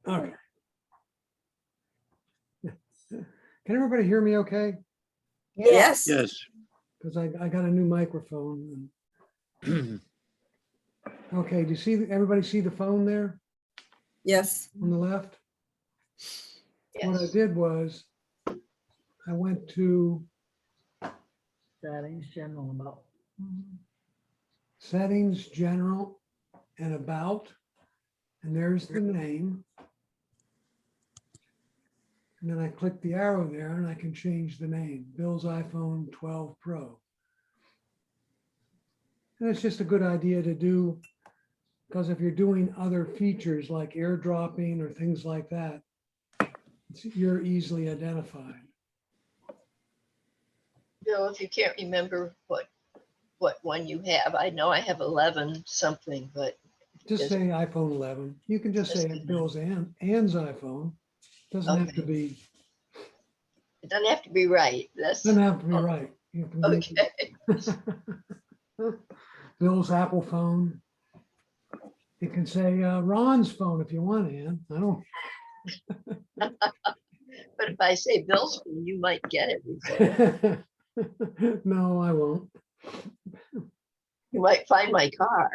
All right. Can everybody hear me okay? Yes. Yes. Because I got a new microphone. Okay, do you see, everybody see the phone there Yes. on the left? What I Yes. did was I went to Settings, general about. Settings, General, and About, and there's the name. And then I click the arrow there and I can change the name, Bill's iPhone 12 Pro. And it's just a good idea to do, because if you're doing other features like airdropping or things like that, you're easily identified. Bill, if you can't remember what one you have, I know I have 11 something, but Just say iPhone 11. You can just say Bill's and Ann's iPhone. Doesn't have to be, it doesn't have to be right. That's doesn't have to be right. You can be okay. Bill's Apple phone. You can say Ron's phone if you want, Ann. I don't. But if I say Bill's phone, you might get it. before. No, I won't. You might find my car.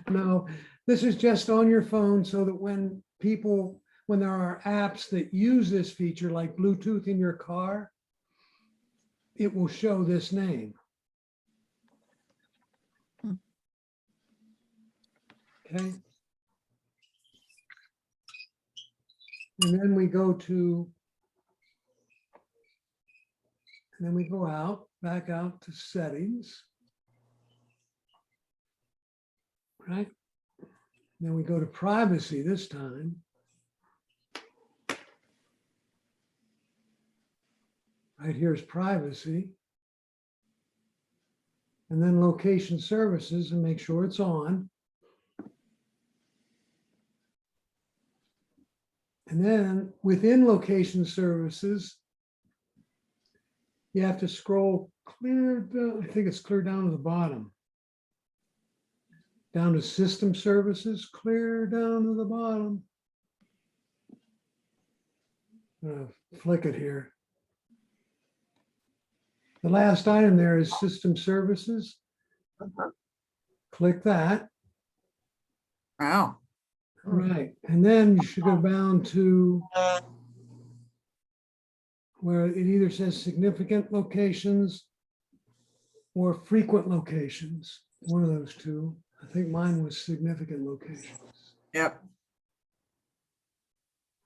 No, this is just on your phone so that when there are apps that use this feature like Bluetooth in your car, it will show this name. Okay. And then we go out, back out to settings. Right? Then we go to privacy this time. Right here's privacy. And then location services and make sure it's on. And then within location services, you have to scroll clear down. I think it's clear down to the bottom. Down to system services, clear down to the bottom. I'm gonna flick it here. The last item there is system services. Uh-huh. Click that. Wow. Right. And then you should go down to where it either says significant locations or frequent locations, one of those two. I think mine was significant locations. Yep.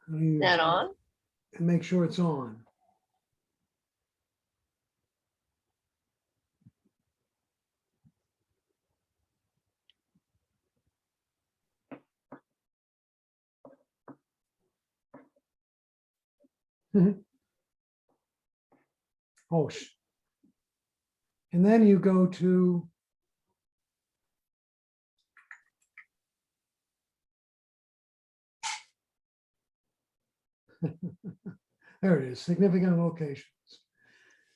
How do you- That on? And make sure it's on. Oh, and then you go to there it is, significant locations.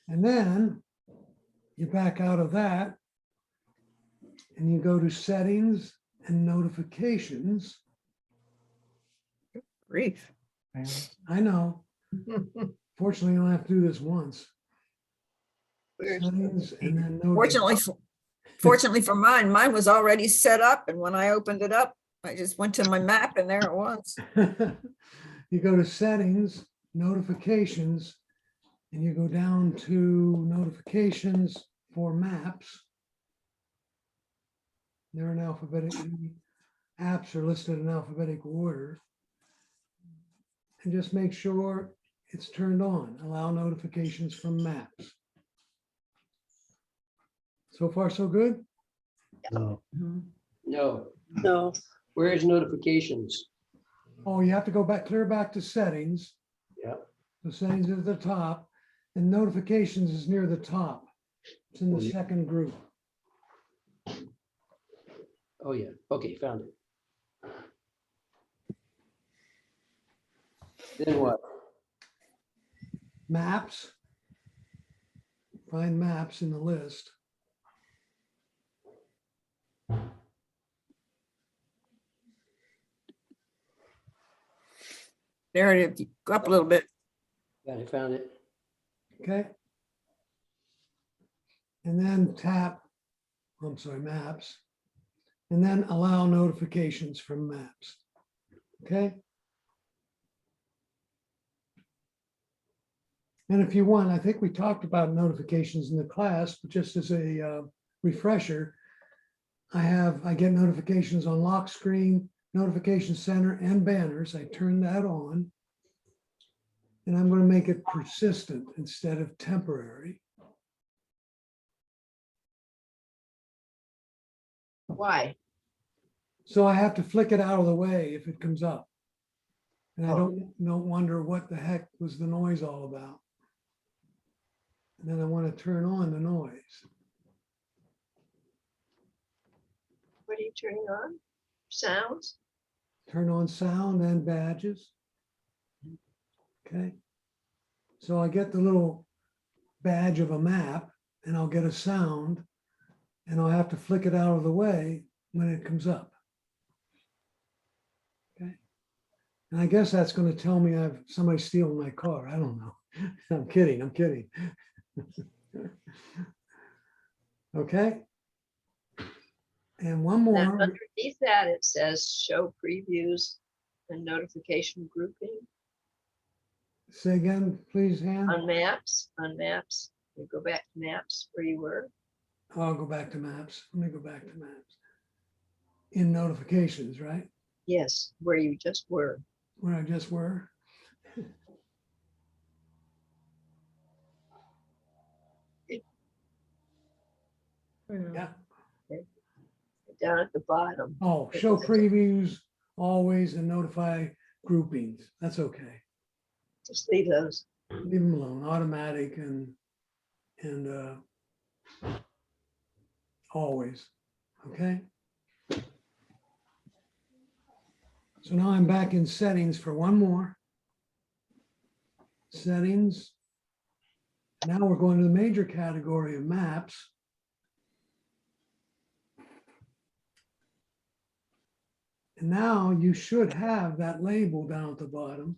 And then you back out of that and you go to settings and notifications. Grief. I know, fortunately, you don't have to do this once. Where's- Settings and then Fortunately for mine was already set up, and when I opened it up, I just went to my map and there it was. You go to settings, notifications, and you go down to notifications for maps. They're in alphabetical, apps are listed in alphabetical order. And just make sure it's turned on, allow notifications from maps. So far, so good? No. No, No. where's notifications? Oh, you have to go back, clear back to settings. Yep. The settings is at the top and notifications is near the top. It's in Oh, the yeah. second group. Oh, yeah, okay, found it. Then what? Maps. Find maps in the list. There it is. Go up a little bit. Got it, found it. Okay. And then tap, I'm sorry, maps. And then allow notifications from maps. Okay. And if you want, I think we talked about notifications in the class, but just as a refresher, I get notifications on lock screen, notification center, and banners. I turn that on. And I'm going to make it persistent instead of temporary. Why? So I have to flick it out of the way if it comes up. And I Oh. don't wonder what the heck was the noise all about. And then I want to turn on the noise. What are you turning on? Sounds? Turn on sound and badges. Okay. So I get the little badge of a map and I'll get a sound and I'll have to flick it out of the way when it comes up. Okay. And I guess that's going to tell me I've somebody stealing my car. I don't know. I'm kidding. I'm kidding. Okay. And one Then more. underneath that, it says show previews and notification grouping Say again, please, Ann. on maps, You go back to maps where you were. I'll go back to maps. Let me go back to maps. In notifications, right? Yes, where you just were. Where I just were. Yeah. Down at the bottom. Oh, show previews always and notify groupings. That's okay. Just leave those. Leave them alone, automatic and always, okay? So now I'm back in settings for one more. Settings. Now we're going to the major category of maps. And now you should have that label down at the bottom.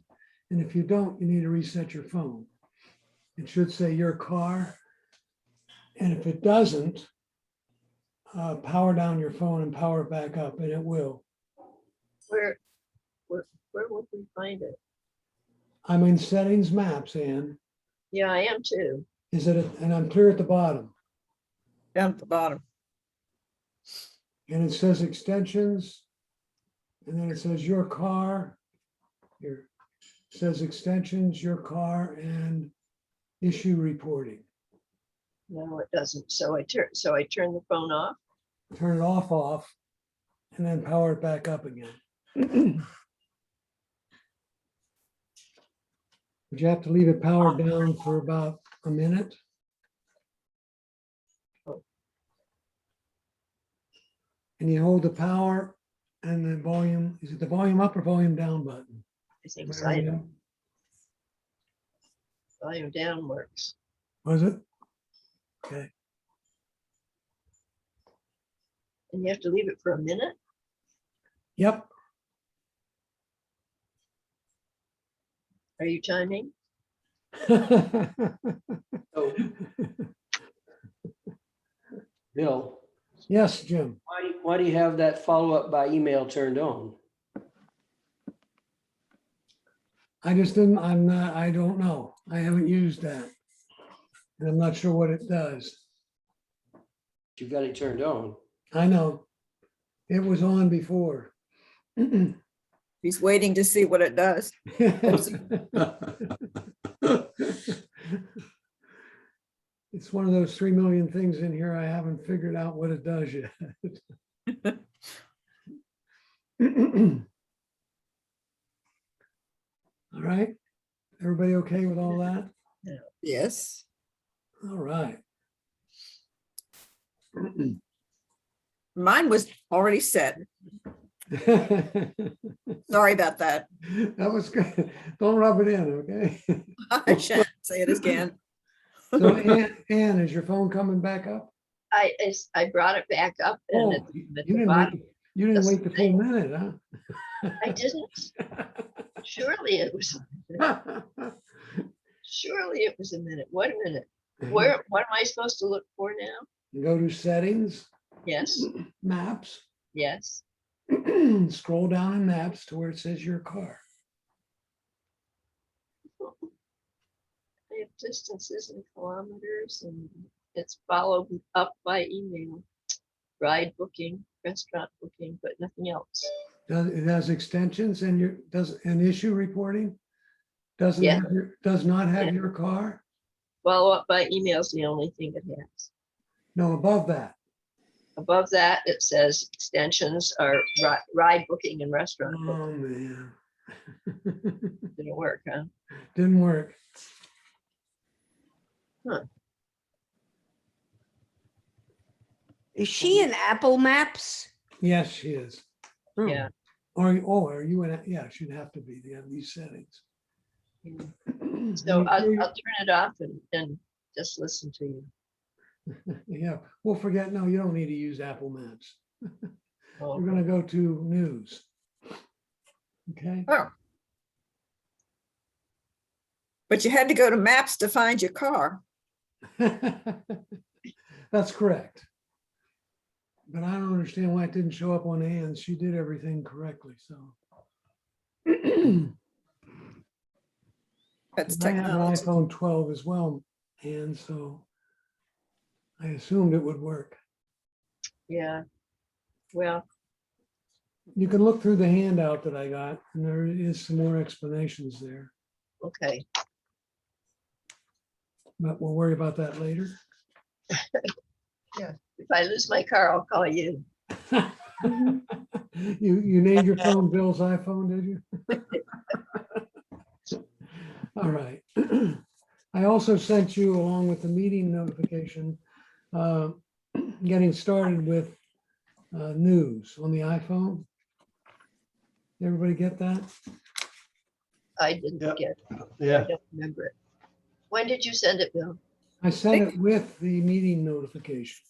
And if you don't, you need to reset your phone. It should say your car. And if it doesn't, power down your phone and power it back up, and it will. Where would we find it? I'm in settings maps, Ann. Yeah, I am too. Is it, and I'm clear at the bottom. Down at the bottom. And it says extensions. And then it says your car. Here. It says extensions, your car, and issue reporting. No, it doesn't. So I turn the phone off. Turn it off, and then power it back up again. But you have to leave it powered down for about a minute. And you hold the power and the volume, is it the volume up or volume down button? I think volume down works. Was it? Okay. And you have to leave it for a minute. Yep. Are you timing? Oh, Bill, Yes, Jim. why do you have that follow-up by email turned on? I don't know. I haven't used that. And I'm not sure what it does. You've got it turned on. I know. It was on before. He's waiting to see what it does. It's one of those 3 million things in here. I haven't figured out what it does yet. All right. Everybody okay with all that? Yes. All right. Mine was already set. That Sorry about that. was good. Don't rub it in, okay? I shan't say it again. So Ann, is your phone coming back up? I brought it back up Oh, and you at the didn't bottom, wait, you didn't just wait the full minute, huh? I didn't. Surely it was, surely it was a minute. What a minute. What am I supposed to look for now? Go to settings, Yes, maps, yes. scroll down in maps to where it says your car. I have distances in kilometers and it's followed up by email. Ride booking, restaurant booking, but nothing else. It has extensions and and issue reporting? Does Yeah. not have Yeah. your car? Follow up by email is the only thing it has. No, above that. Above that, it says extensions are ride booking and restaurant booking. Oh, man. Didn't work, huh? Didn't work. Is she in Apple Maps? Yes, she is. Oh. Yeah. Are you in, yeah, she'd have to be, they have these settings. Yeah. So I'll turn it off and just listen to you. Yeah, we'll forget, no, you don't need to use Apple Maps. Oh, We're gonna go to news. Okay, Oh. But you had to go to maps to find your car. that's correct. But I don't understand why it didn't show up on Ann's. She did everything correctly, so. That's I have an technology. iPhone 12 as well, and so I assumed it would work. yeah. Well, You can look through the handout that I got, and there is some more explanations there, okay. but we'll worry about that later. If I lose my car, I'll call you. You named your phone Bill's iPhone, did you? All right. I also sent you, along with the meeting notification, getting started with news on the iPhone. Everybody get that? I didn't Yep. get it. I Yeah. don't remember it. When did you send it, Bill? I sent it with the meeting notification,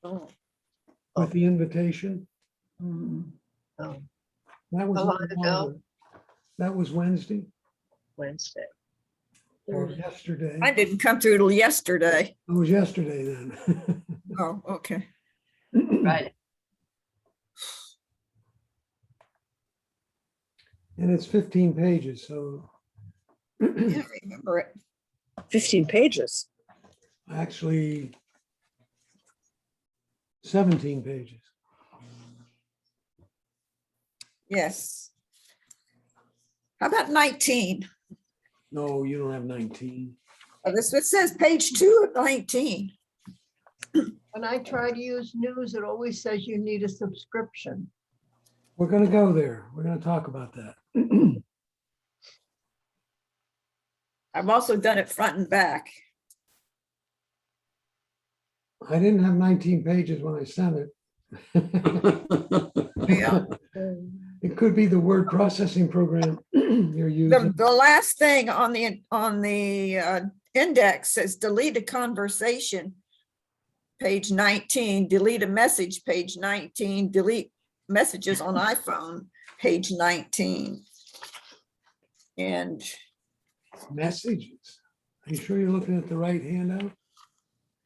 Oh. with the invitation. Oh, That was How long ago? That was Wednesday Wednesday. or yesterday. I didn't come through till yesterday. It was yesterday then. Oh, okay. Right. And it's 15 pages, so Yeah, I remember it. 15 pages. actually 17 pages. Yes. How about 19? No, you don't have 19. Oh, this it says page 2 of 19. When I try to use news, it always says you need a subscription. We're gonna go there. We're gonna talk about that. I've also done it front and back. I didn't have 19 pages when I sent it. Yeah. It could be the word processing program you're The, using. the last thing on the index says delete a conversation, page 19, delete a message, page 19, delete messages on iPhone, page 19. And Messages. Are you sure you're looking at the right handout?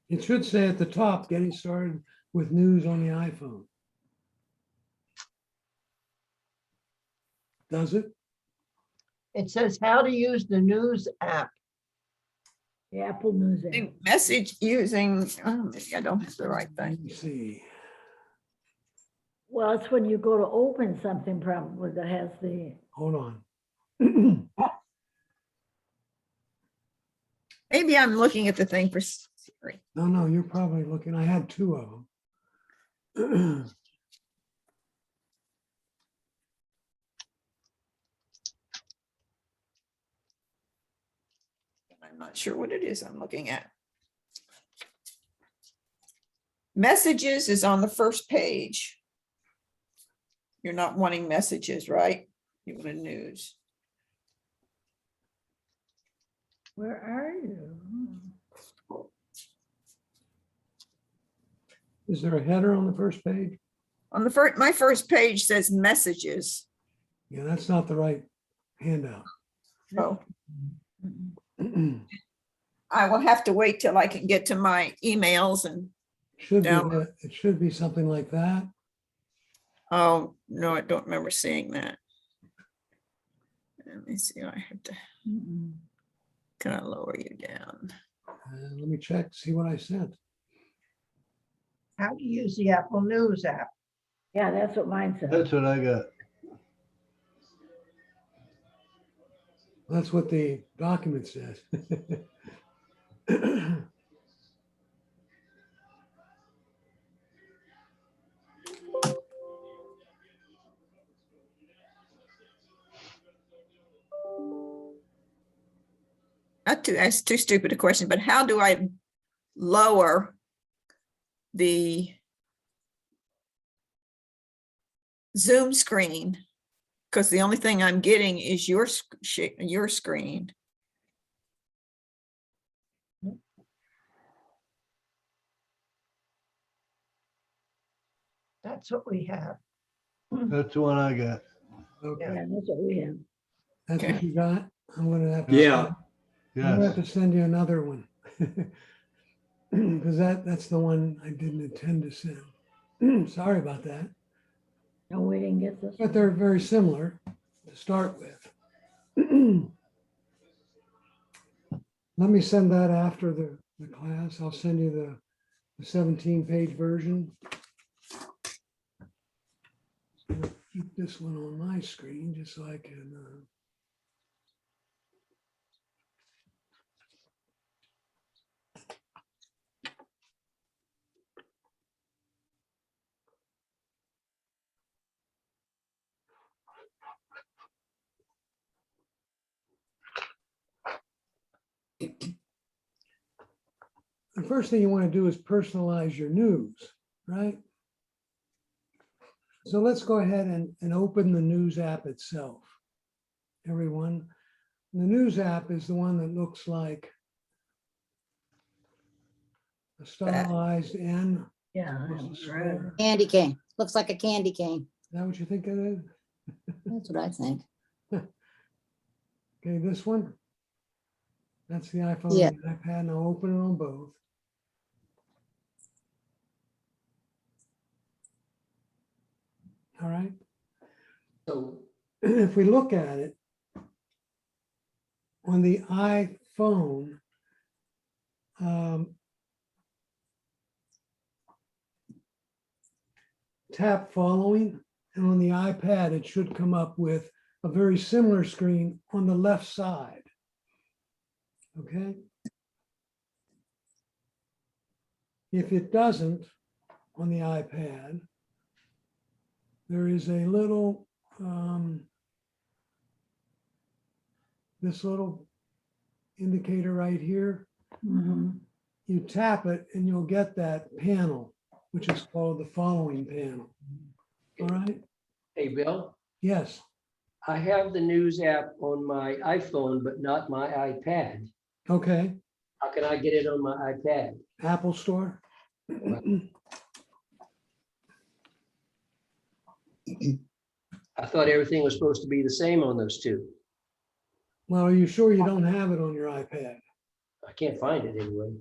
It should say at the top, getting started with news on the iPhone. Does it? It says how to use the news app. The Apple News app. the message using, oh, maybe I don't have the right thing. Let me see. Well, it's when you go to open something probably that has the, Hold on. Maybe I'm looking at the thing for Siri. No, you're probably looking, I had two of them. I'm not sure what it is I'm looking at. Messages is on the first page. You're not wanting messages, right? You want news. where are you? Is there a header on the first page? On the first, my first page says messages. Yeah, that's not the right handout. So Mm-mm. I will have to wait till I can get to my emails and, Should be, Down. it should be something like that. oh, no, I don't remember seeing that. Let me see, I have to Mm-mm. kind of lower you down. Let me check, see what I sent. How to use the Apple News app. Yeah, that's what mine says. That's what I got. That's what the document says. Not to ask too stupid a question, but how do I lower the Zoom screen? Because the only thing I'm getting is your screen. That's what we have. That's the one I got. Okay, Yeah, that's what we have. that's what you got? I'm gonna have to. Yeah. I'm gonna have Yes. to send you another one. Because that's the one I didn't intend to send. Sorry about that, No, we didn't get this. but they're very similar to start with. Let me send that after the class. I'll send you the 17-page version. Keep this one on my screen just so I can. The first thing you want to do is personalize your news, right? So let's go ahead and open the news app itself. Everyone, the news app is the one that looks like a stylized N. Yeah. plus a that was square. right. Candy cane. Looks like a candy cane. Is that what you think it is? That's what I think. Okay, this one. That's the iPhone Yeah. and the iPad. Now open it on both. All right. So If we look at it on the iPhone, tap following, and on the iPad, it should come up with a very similar screen on the left side. Okay. If it doesn't, on the iPad, there is a little, this little indicator right here. Mhm. You tap it and you'll get that panel, which is called the following panel. All right? hey, Bill, Yes. I have the news app on my iPhone, but not my iPad. Okay. How can I get it on my iPad? Apple Store. I thought everything was supposed to be the same on those two. Well, are you sure you don't have it on your iPad? I can't find it anyway.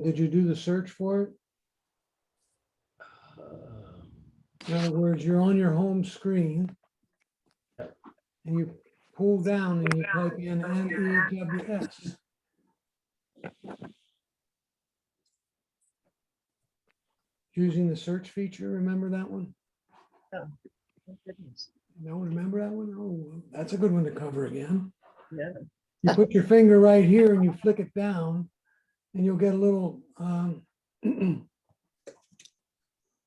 Did you do the search for it? Uh, In other words, you're on your home screen and you pull down and you type in NEWS. Using the search feature, remember that one? Oh goodness. Don't remember that one? Oh, well, that's a good one to cover again. Yeah. You put your finger right here and you flick it down and you'll get a little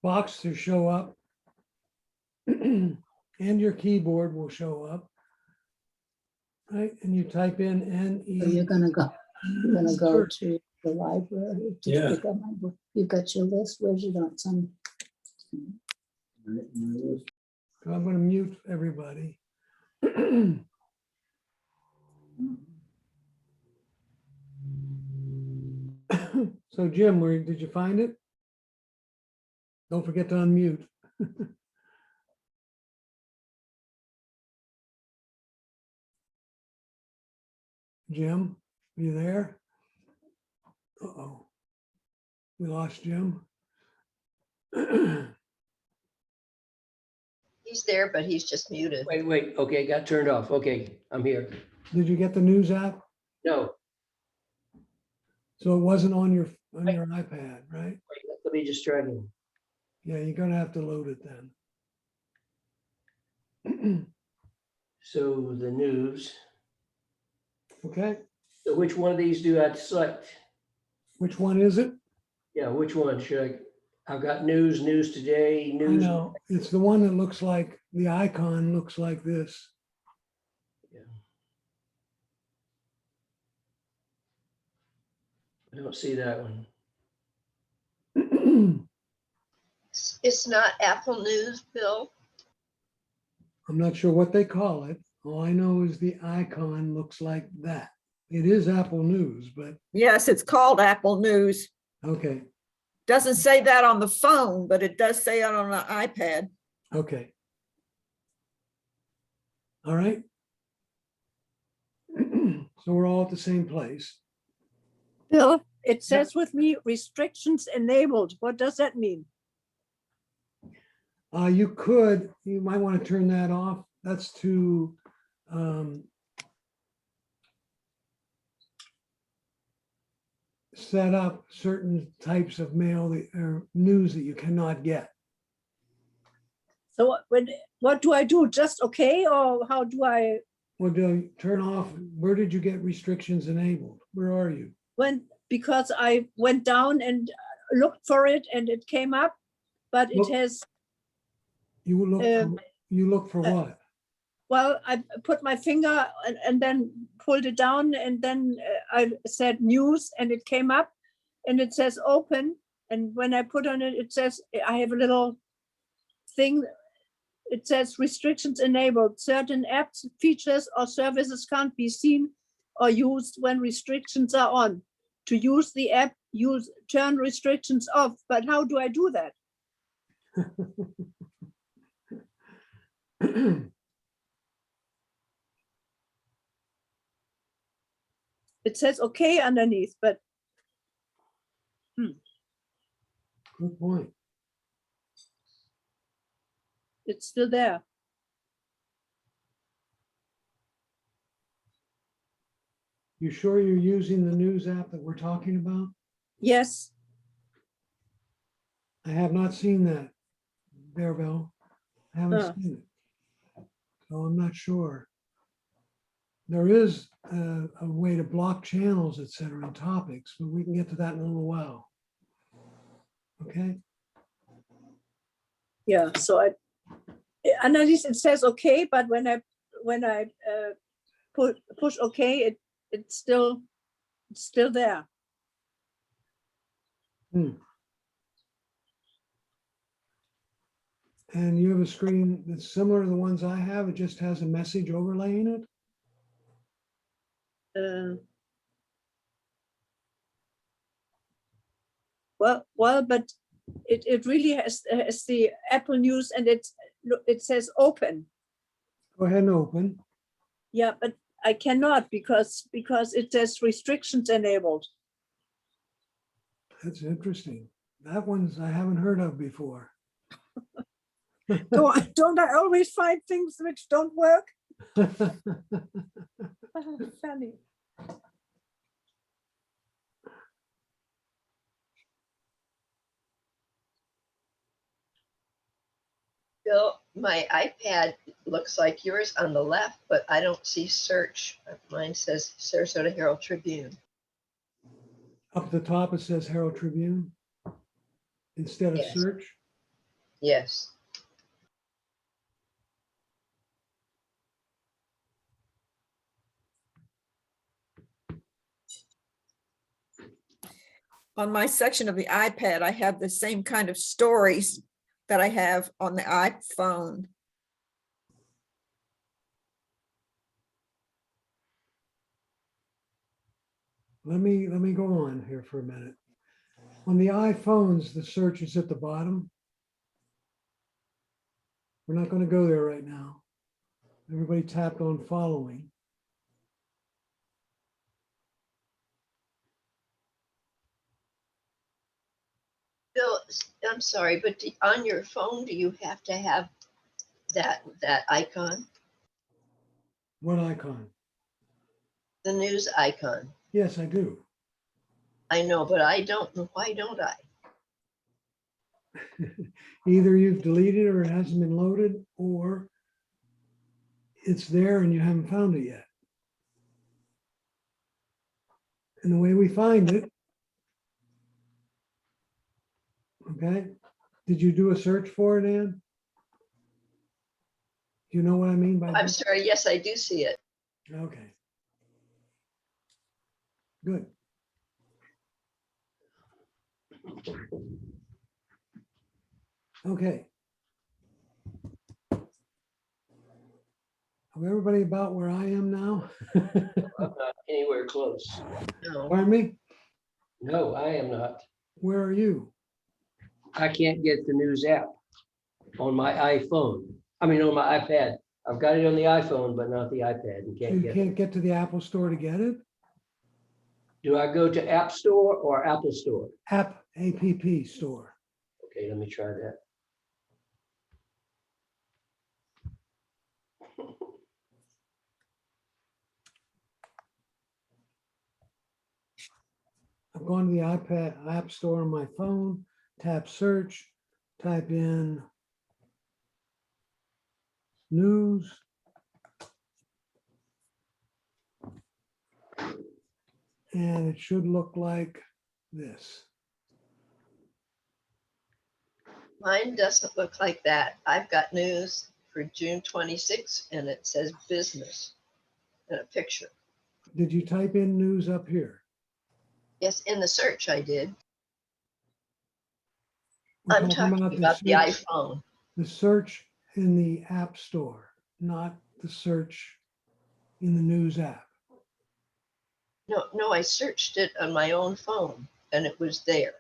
box to show up. And your keyboard will show up. Right, and you type in So you're NE. gonna go Sure. to the library to Yeah. pick up my book. You've got your list. Where's it on? Some. So I'm going to mute everybody. So Jim, did you find it? Don't forget to unmute. Jim, are you there? Uh-oh. We lost Jim. He's there, but he's just muted. Wait, okay, got turned off. Okay, I'm here. Did you get the news app? No, So it wasn't on your iPad, right? let me just try again. Yeah, you're gonna have to load it then. So the news, Okay, so which one of these do I select? which one is it? Yeah, which one should I've got news today, I news. know, it's the one that looks like, the icon looks like this. I don't see that one. It's not Apple News, Bill. I'm not sure what they call it. All I know is the icon looks like that. It is Apple News, but Yes, it's called Apple News. okay, Doesn't say that on the phone, but it does say it on the iPad. okay. All right. So we're all at the same place. Bill, it says with me restrictions enabled. What does that mean? You might want to turn that off. That's to set up certain types of mail or news that you cannot get. So what do I do? Just okay, or how do I, Well, do turn off, where did you get restrictions enabled? Where are you? because I went down and looked for it and it came up, but it Well- has, You look, you look for what? well, I put my finger and then pulled it down and then I said news and it came up and it says open. And when I put on it, it says, I have a little thing. It says restrictions enabled. Certain apps, features or services can't be seen or used when restrictions are on. To use the app, turn restrictions off. But how do I do that? It says okay underneath, but Good point. it's still there. You sure you're using the news app that we're talking about? Yes, I have not seen that, Bearville. I haven't Huh. seen it. So I'm not sure. There is a way to block channels, et cetera, and topics, but we can get to that in a little while. Okay, yeah. So underneath it says okay, but when I push okay, it's still there. and you have a screen that's similar to the ones I have, it just has a message overlaying it? Well, but it really has the Apple News and it says open. Go ahead and open. Yeah, but I cannot because it says restrictions enabled. That's interesting. That one's I haven't heard of before. Don't I always find things which don't work? Funny. Bill, my iPad looks like yours on the left, but I don't see search. Mine says Sarasota Herald Tribune. Up the top, it says Herald Tribune instead of Yes. search. Yes. On my section of the iPad, I have the same kind of stories that I have on the iPhone. Let me go on here for a minute. On the iPhones, the search is at the bottom. We're not going to go there right now. Everybody tapped on following. Bill, I'm sorry, but on your phone, do you have to have that icon, What icon? the news icon? Yes, I do. I know, but I don't know. Why don't I? Either you've deleted or it hasn't been loaded, or it's there and you haven't found it yet. And the way we find it, okay, did you do a search for it, Ann? Do you know what I mean by I'm that? sorry. Yes, I do see it. Okay. Good. Okay. Are everybody about where I am now? I'm not anywhere close. No. Pardon me? No, I am not. Where are you? I can't get the news app on my iPhone. I mean, on my iPad. I've got it on the iPhone, but not the iPad and So can't you get it. can't get to the Apple Store to get it? Do I go to App Store or Apple Store? App Store. Okay, let me try that. I'm going to the iPad App Store on my phone, tap search, type in news. And it should look like this. Mine doesn't look like that. I've got news for June 26th and it says business and a picture. Did you type in news up here? Yes, in the search I did. We're I'm talking about the search- iPhone. The search in the App Store, not the search in the news app. No, I searched it on my own phone and it was there.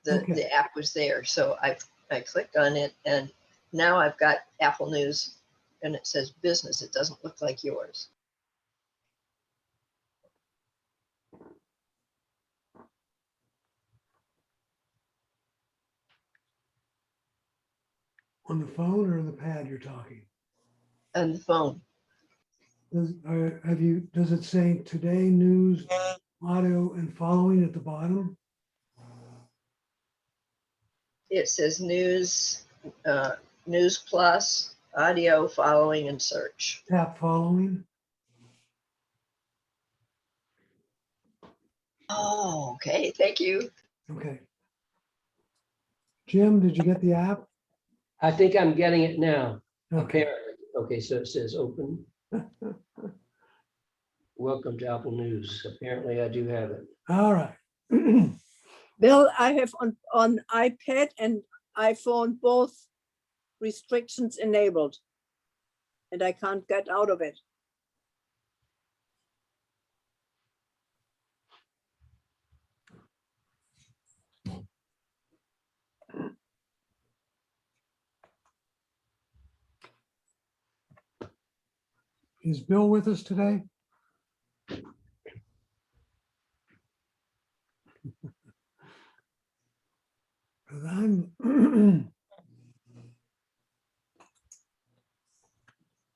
Okay. The app was there. So I clicked on it and now I've got Apple News and it says business. It doesn't look like yours. On the phone or the pad you're talking? On the phone. Does it say today news, audio and following at the bottom? It says news, news plus, audio, following, and search. Tap following. Oh, okay. Thank you. Okay. Jim, did you get the app? I think I'm getting it now, Okay. apparently. Okay, so it says open. Welcome to Apple News. Apparently I do have it. All right. Bill, I have on iPad and iPhone both restrictions enabled. And I can't get out of it. Is Bill with us today? 'Cause I'm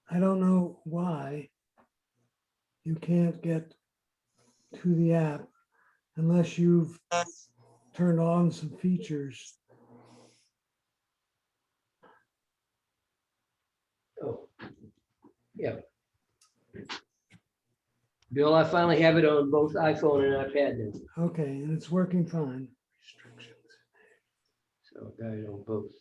I don't know why you can't get to the app unless you've turned on some features. Oh, yeah. Bill, I finally have it on both iPhone and iPad then. Okay, and it's working fine. Restrictions. So I got it on both.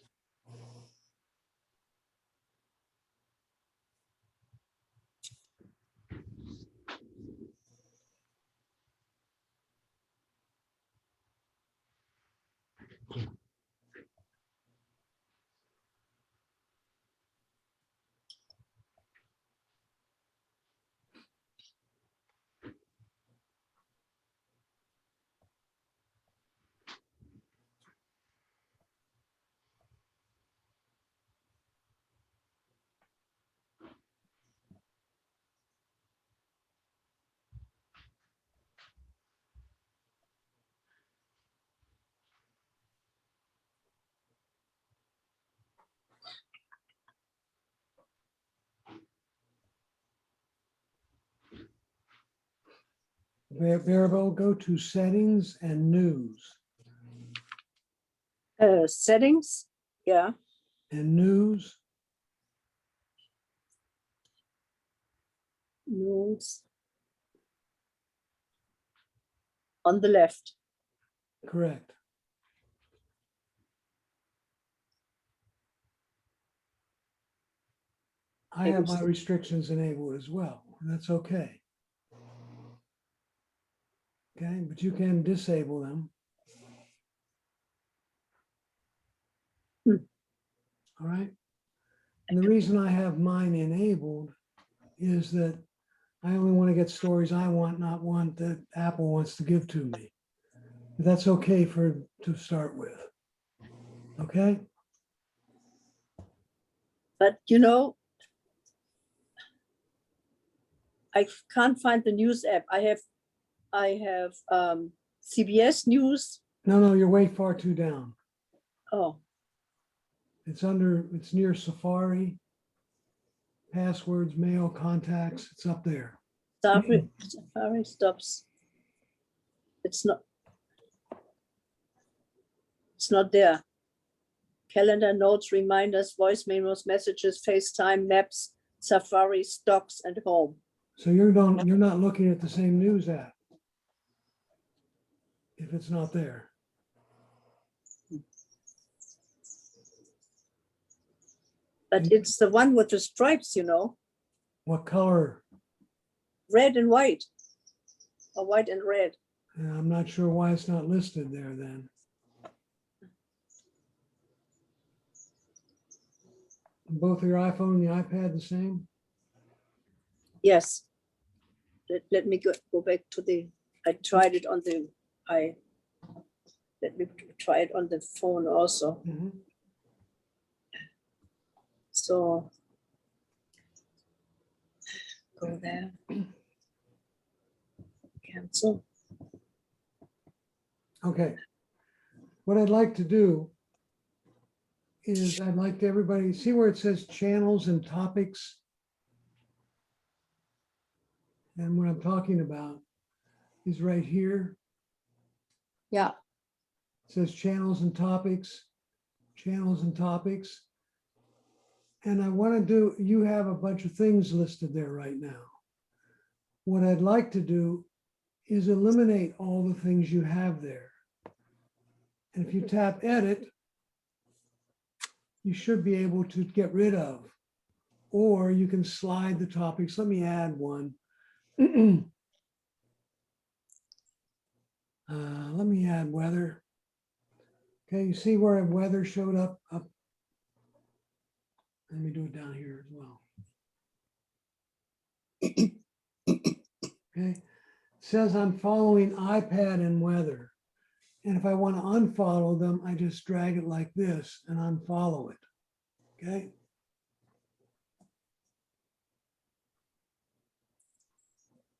Maribel, go to settings and news. Settings, yeah, And news, news. On the left. correct. I have my restrictions enabled as well. and That's okay. Okay, but you can disable them. Hmm. All right. And the reason I have mine enabled is that I only want to get stories I want, not one that Apple wants to give to me. But that's okay to start with. Okay? But I can't find the news app. I have CBS News. No, you're way far too down. Oh, It's near Safari, passwords, mail, contacts. It's up there. Safari stops. It's not there. Calendar, notes, reminders, voice memos, messages, FaceTime, maps, Safari, stocks, and home. So you're not looking at the same news app. If it's not there. But it's the one with the stripes, What color? red and white, or white and red. I'm not sure why it's not listed there then. Both your iPhone and the iPad the same? Yes. Let me go back to I tried it on let me try it on the phone also. Mhm. So go there. Cancel. Okay. What I'd like to do is I'd like to everybody see where it says channels and topics. And what I'm talking about is right here. Yeah, It says channels and topics, channels and topics. And I want to do, you have a bunch of things listed there right now. What I'd like to do is eliminate all the things you have there. And if you tap edit, you should be able to get rid of, or you can slide the topics. Let me add one. Let me add weather. Okay, you see where weather showed up? Let me do it down here as well. Okay, it says I'm following iPad and weather. And if I want to unfollow them, I just drag it like this and unfollow it. Okay.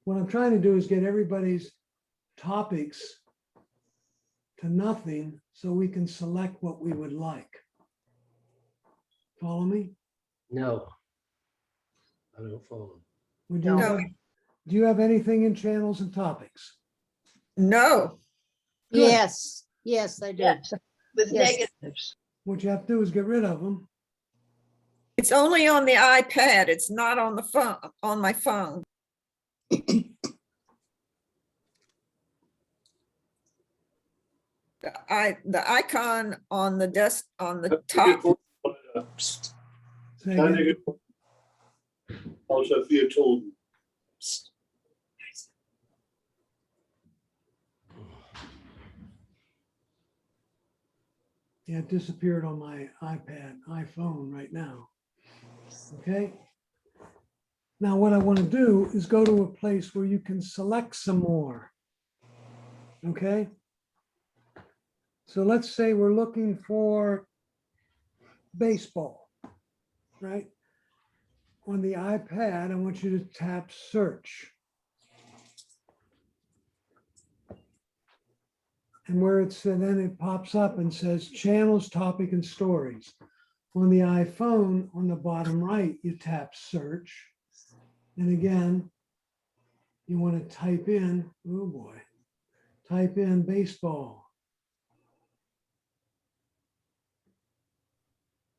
What I'm trying to do is get everybody's topics to nothing so we can select what we would like. Follow me? No. I don't follow. Would you No. have, do you have anything in channels and topics? No, Good. yes, I do. Yes, with Yes. negatives. What you have to do is get rid of them. it's only on the iPad. It's not on the phone, on my phone. The icon on the desk, on the top, Say again. Also, Sophia told. Yeah, it disappeared on my iPhone right now. Okay. Now what I want to do is go to a place where you can select some more. Okay. So let's say we're looking for baseball, right? On the iPad, I want you to tap search. And where it's, then it pops up and says channels, topic, and stories. On the iPhone, on the bottom right, you tap search. And again, you want to type in, oh boy, type in baseball.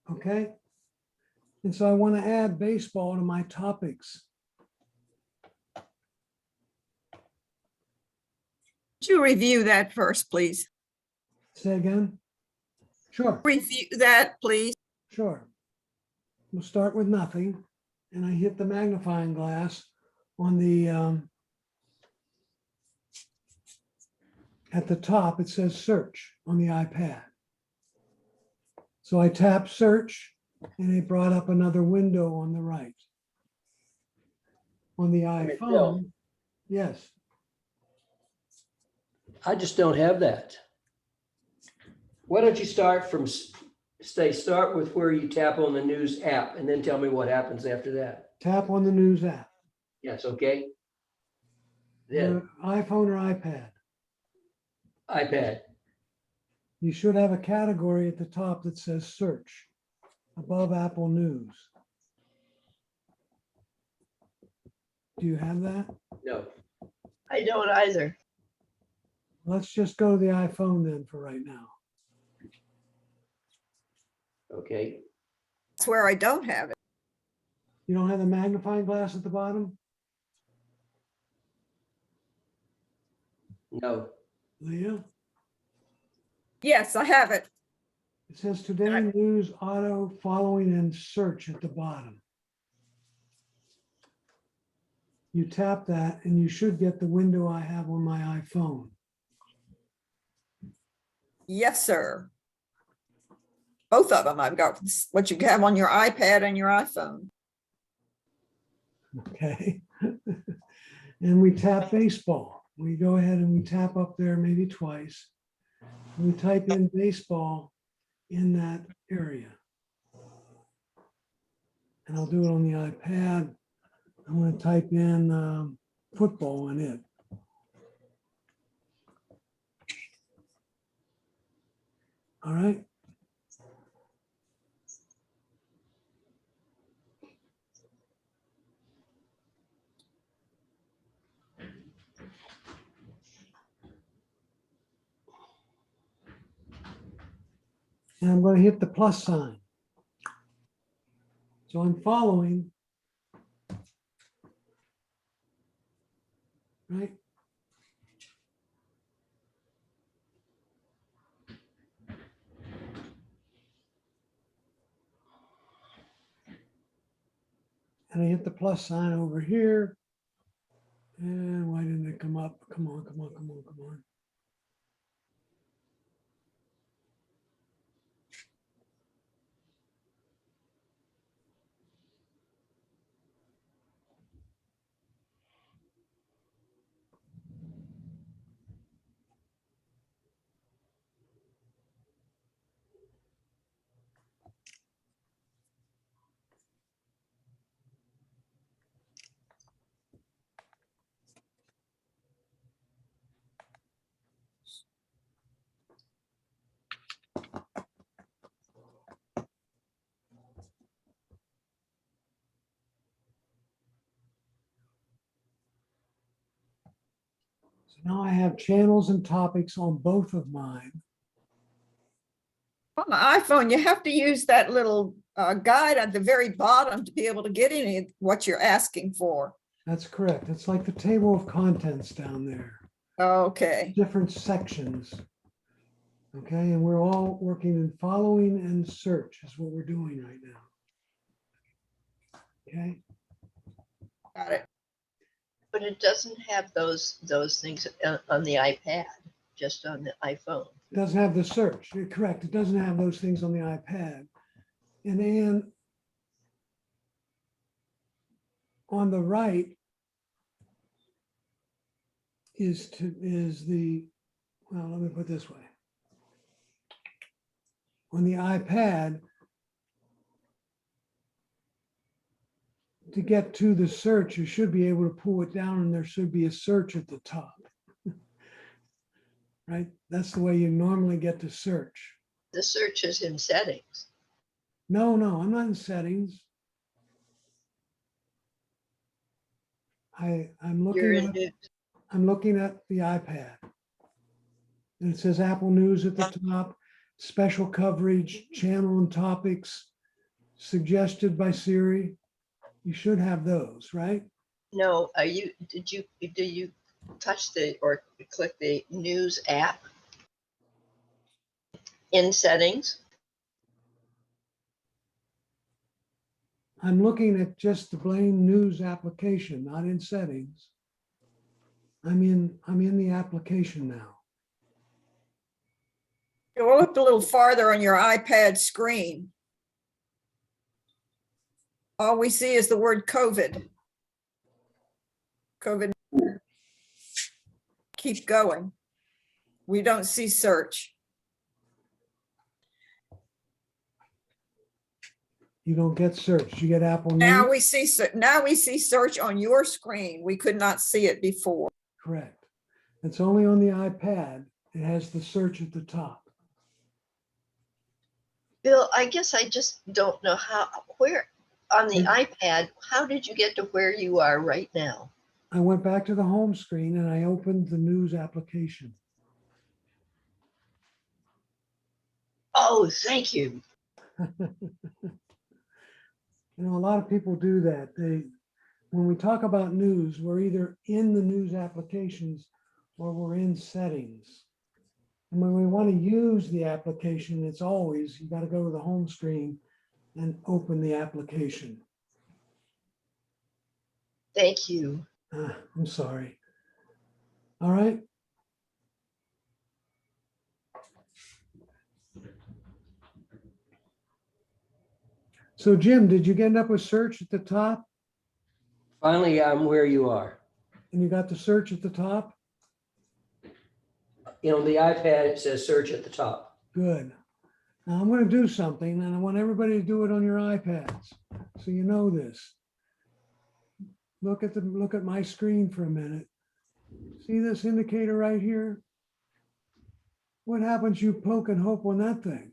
Okay? And so I want to add baseball to my topics. Would you review that first, please? Say again? Sure, Review that, please. sure. We'll start with nothing, and I hit the magnifying glass on the, at the top, it says search on the iPad. So I tap search, and it brought up another window on the right. On the Hey, Bill. iPhone, yes, I just don't have that. Why don't you start from, start with where you tap on the news app and then tell me what happens after that. tap on the news app. Yes, okay? Then iPhone or iPad. iPad. You should have a category at the top that says search above Apple News. Do you have that? No. I don't either. Let's just go to the iPhone then for right now. Okay. That's where I don't have it. You don't have the magnifying glass at the bottom? No. Leah? Yes, I have it. It says today news, auto, following, and search at the bottom. You tap that and you should get the window I have on my iPhone. Yes, sir. Both of them. I've got what you have on your iPad and your iPhone. Okay. And we tap baseball. We go ahead and we tap up there maybe twice. We type in baseball in that area. And I'll do it on the iPad. I'm going to type in football in it. All right. And I'm going to hit the plus sign. So I'm following. Right? And I hit the plus sign over here. And why didn't it come up? Come on, come on, come on, come on. So now I have channels and topics on both of mine. On the iPhone, you have to use that little guide at the very bottom to be able to get any of what you're asking for. That's correct. It's like the table of contents down there, Okay, different sections. Okay, and we're all working in following and search is what we're doing right now. Okay, got it. But it doesn't have those things on the iPad, just on the iPhone. it doesn't have the search. You're correct. It doesn't have those things on the iPad. And then on the right is the, well, let me put it this way. On the iPad, to get to the search, you should be able to pull it down and there should be a search at the top. Right? That's the way you normally get to search. The search is in settings. No, I'm not in settings. I'm You're looking in at, news. I'm looking at the iPad. And it says Apple News at the top, special coverage, channel and topics suggested by Siri. You should have those, right? No, do you touch the, or click the news app in settings? I'm looking at just the Blaine News application, not in settings. I'm in the application now. Go up a little farther on your iPad screen. All we see is the word COVID. COVID. Keep going. We don't see search. You don't get search, you get Apple Now News, we see, now we see search on your screen. We could not see it before. correct. It's only on the iPad. It has the search at the top. Bill, I guess I just don't know where, on the Mm. iPad, how did you get to where you are right now? I went back to the home screen and I opened the news application. Oh, thank you. You know, a lot of people do that. When we talk about news, we're either in the news applications or we're in settings. And when we want to use the application, it's always, you got to go to the home screen and open the application. Thank you. I'm sorry. All right. So Jim, did you get up with search at the top? Finally, I'm where you are. And you got the search at the top? You know, the iPad, it says search at the top. Good. Now I'm going to do something and I want everybody to do it on your iPads. So you know this. Look at my screen for a minute. See this indicator right here? What happens? You poke and hope on that thing.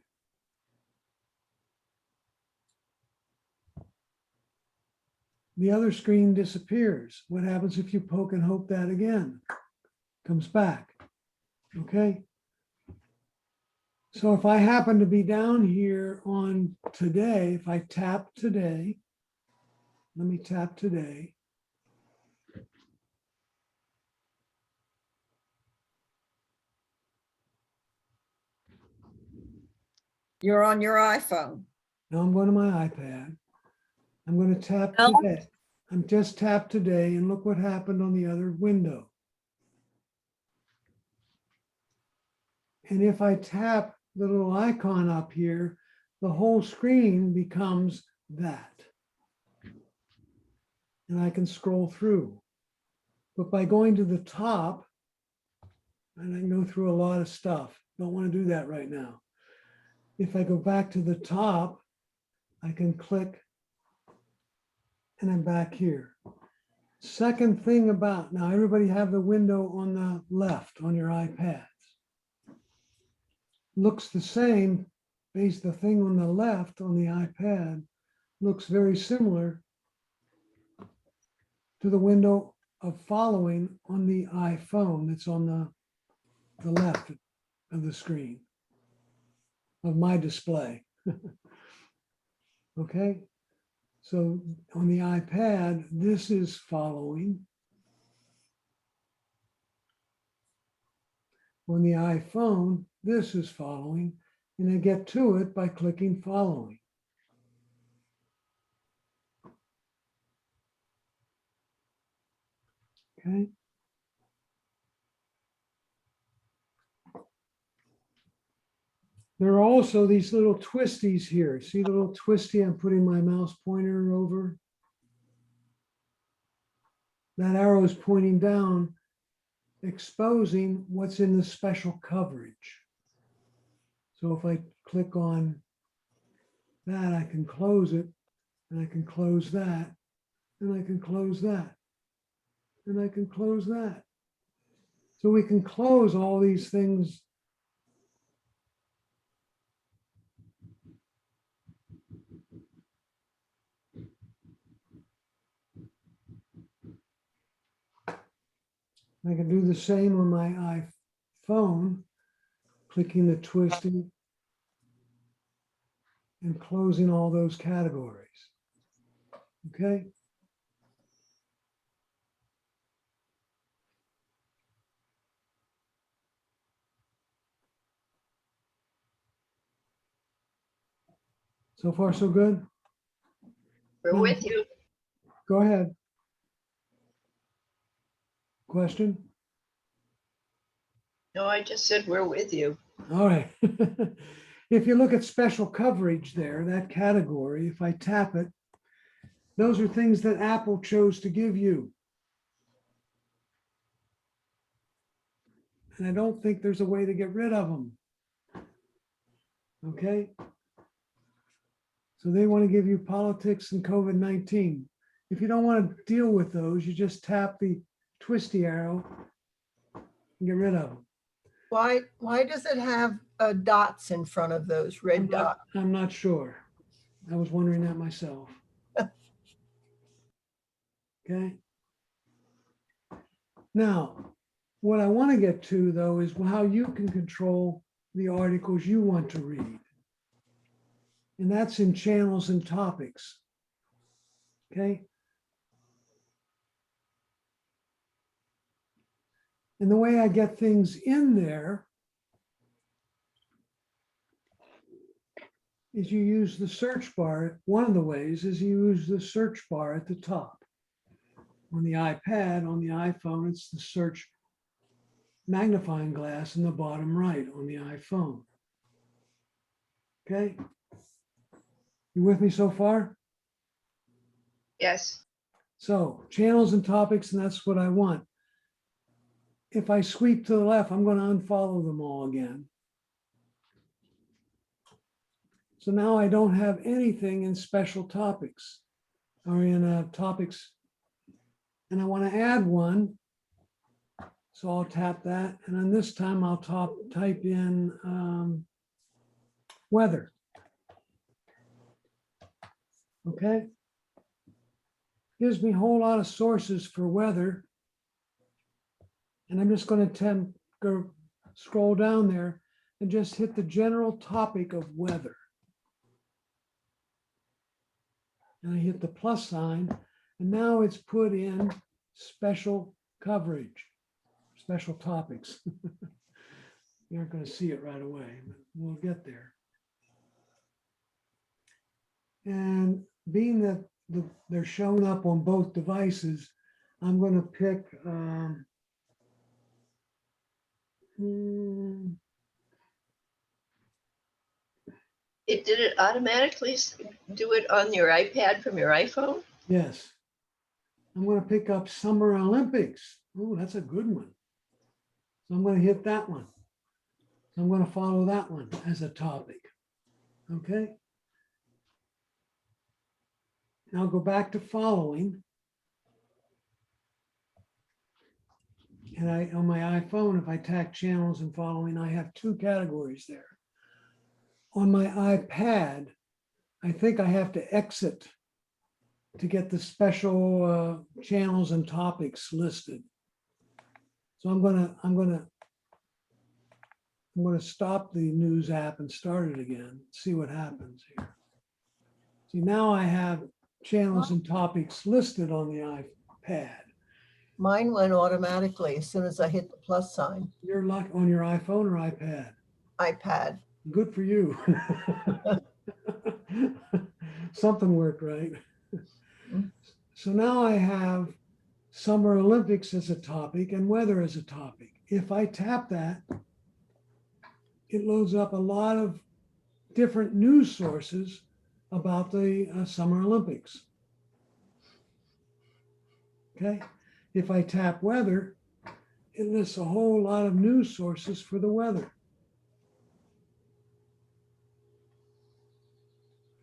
The other screen disappears. What happens if you poke and hope that again? Comes back. Okay. So if I happen to be down here on today, if I tap today, let me tap today. You're on your iPhone. Now I'm going to my iPad. I'm going to tap Oh. today. I'm just tapped today and look what happened on the other window. And if I tap the little icon up here, the whole screen becomes that. And I can scroll through. But by going to the top, and I can go through a lot of stuff, don't want to do that right now. If I go back to the top, I can click and I'm back here. Second thing about, now everybody have the window on the left on your iPads. Looks the same, the thing on the left on the iPad looks very similar to the window of following on the iPhone that's on the left of the screen of my display. Okay, so on the iPad, this is following. On the iPhone, this is following, and I get to it by clicking following. Okay. There are also these little twisties here. See the little twisty I'm putting my mouse pointer over? That arrow is pointing down, exposing what's in the special coverage. So if I click on that, I can close it, and I can close that, and I can close that, and I can close that. So we can close all these things. I can do the same on my iPhone, clicking the twisting and closing all those categories. Okay? So far, so good? We're with you. Go ahead. Question? No, I just said we're with you. All right. If you look at special coverage there, that category, if I tap it, those are things that Apple chose to give you. And I don't think there's a way to get rid of them. Okay? So they want to give you politics and COVID-19. If you don't want to deal with those, you just tap the twisty arrow and get rid of them. Why does it have dots in front of those red dots? I'm not sure. I was wondering that myself. Okay. Now, what I want to get to though is how you can control the articles you want to read. And that's in channels and topics. Okay. And the way I get things in there is you use the search bar. One of the ways is you use the search bar at the top. On the iPad, on the iPhone, it's the search magnifying glass in the bottom right on the iPhone. Okay? You with me so far? Yes. So channels and topics, and that's what I want. If I sweep to the left, I'm going to unfollow them all again. So now I don't have anything in special topics or in topics. And I want to add one. So I'll tap that. And then this time I'll type in weather. Okay. Gives me a whole lot of sources for weather. And I'm just going to go scroll down there and just hit the general topic of weather. And I hit the plus sign, and now it's put in special coverage, special topics. You aren't going to see it right away, but we'll get there. And being that they're shown up on both devices, I'm going to pick It did it automatically do it on your iPad from your iPhone? yes. I'm going to pick up Summer Olympics. Oh, that's a good one. So I'm going to hit that one. So I'm going to follow that one as a topic. Okay. Now go back to following. And on my iPhone, if I tap channels and following, I have two categories there. On my iPad, I think I have to exit to get the special channels and topics listed. So I'm gonna stop the news app and start it again. See what happens here. See, now I have channels and topics listed on the iPad. Mine went automatically as soon as I hit the plus sign. You're lucky on your iPhone or iPad? iPad. Good for you. Something worked right. So now I have Summer Olympics as a topic and weather as a topic. If I tap that, it loads up a lot of different news sources about the Summer Olympics. Okay. If I tap weather, it lists a whole lot of news sources for the weather.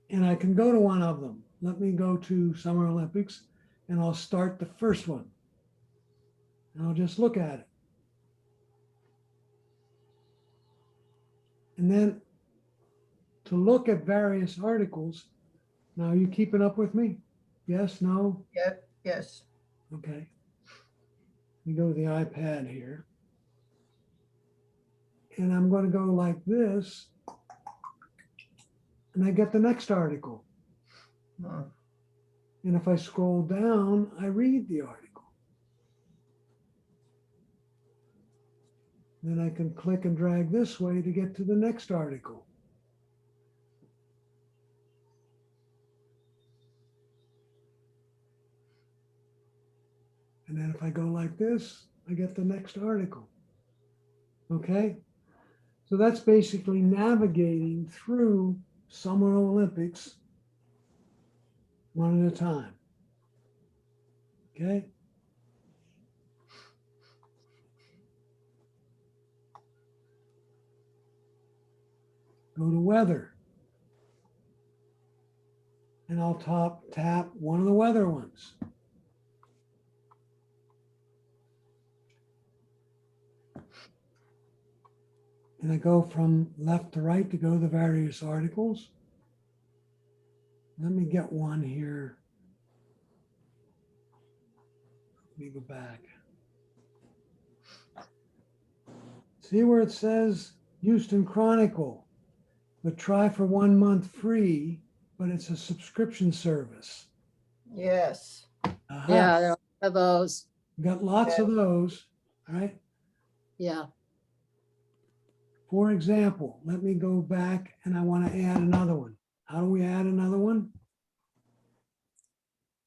And I can go to one of them. Let me go to Summer Olympics and I'll start the first one. And I'll just look at it. And then to look at various articles, now are you keeping up with me? Yes, no? Yep, yes. Okay. We go to the iPad here. And I'm going to go like this. And I get the next article. And if I scroll down, I read the article. Then I can click and drag this way to get to the next article. And then if I go like this, I get the next article. Okay? So that's basically navigating through Summer Olympics one at a time. Okay? Go to weather. And I'll tap one of the weather ones. And I go from left to right to go to the various articles. Let me get one here. Let me go back. See where it says Houston Chronicle, but try for 1 month free, but it's a subscription service. Yes. Aha. Yeah, there are those. Got lots of those, right? Yeah. For example, let me go back and I want to add another one. How do we add another one?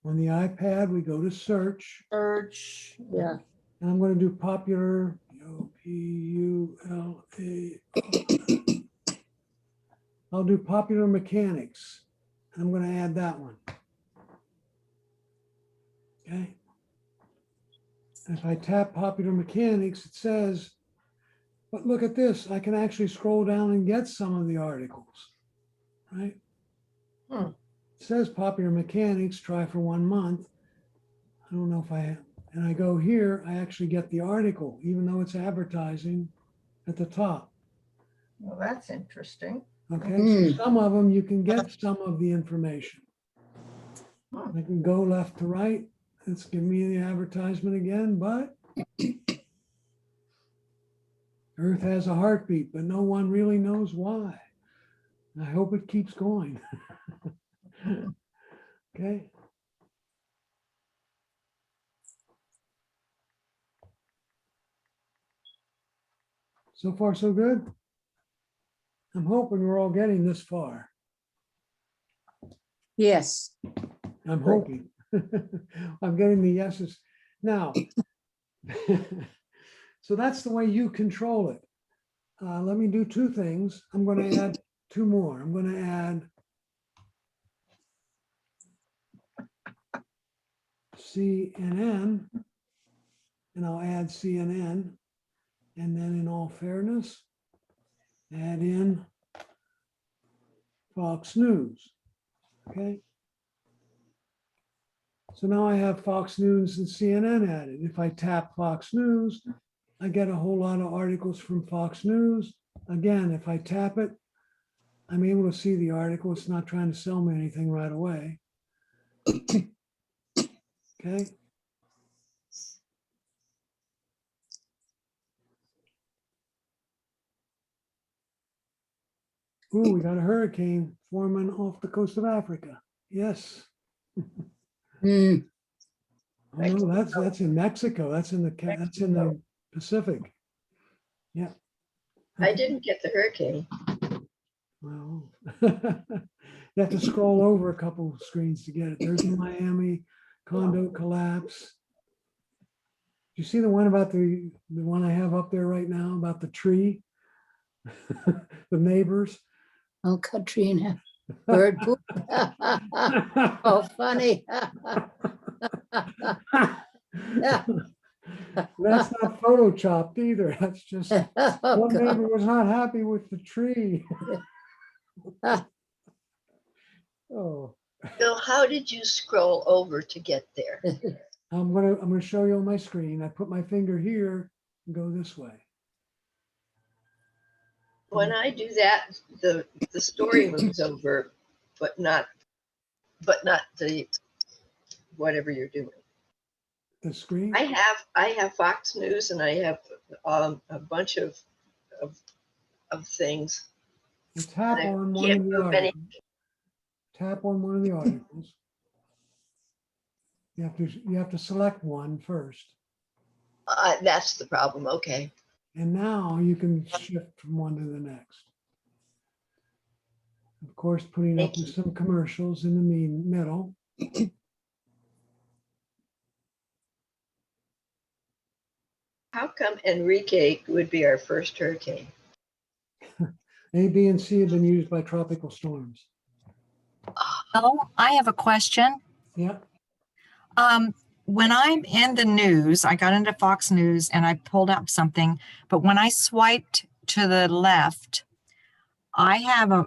On the iPad, we go to search, Search. Yeah. and I'm going to do popular, P-U-L-A. I'll do popular mechanics, and I'm going to add that one. Okay. And if I tap popular mechanics, it says, but look at this, I can actually scroll down and get some of the articles, right? Hmm. It says popular mechanics, try for 1 month. I don't know if I, and I go here, I actually get the article, even though it's advertising at the top. Well, that's interesting. Okay, so some of them, you can get some of the information. I can go left to right. It's giving me the advertisement again, but Earth has a heartbeat, but no one really knows why. I hope it keeps going. Okay. So far, so good. I'm hoping we're all getting this far. Yes. I'm hoping. I'm getting the yeses. Now, so that's the way you control it. Let me do two things. I'm going to add two more. I'm going to add CNN, and I'll add CNN. And then in all fairness, add in Fox News. Okay. So now I have Fox News and CNN added. If I tap Fox News, I get a whole lot of articles from Fox News. Again, if I tap it, I'm able to see the article. It's not trying to sell me anything right away. Okay. Ooh, we got a hurricane forming off the coast of Africa. Yes. Mm. Oh, no, that's in Mexico. That's in the Pacific. Yeah. I didn't get the hurricane. Well, you have to scroll over a couple of screens to get it. There's the Miami condo collapse. You see the one about the one I have up there right now about the tree, the neighbors. Oh, Katrina. Bird poop. Oh, funny. That's not photoshopped either. That's just Oh, one God. neighbor was not happy with the tree. Oh, Bill, how did you scroll over to get there? I'm gonna show you on my screen. I put my finger here and go this way. When I do that, the story moves over, but not the whatever you're doing. the screen? I have Fox News and I have a bunch of things. You tap I on one can't of the move any- articles. Tap on one of the articles. You have to select one first. That's the problem. Okay. And now you can shift from one to the next. Of course, putting up Thank with you. some commercials in the middle. How come Enrique would be our first hurricane? A, B, and C have been used by tropical storms. Oh, I have a question. Yep. When I'm in the news, I got into Fox News and I pulled up something, but when I swiped to the left, I have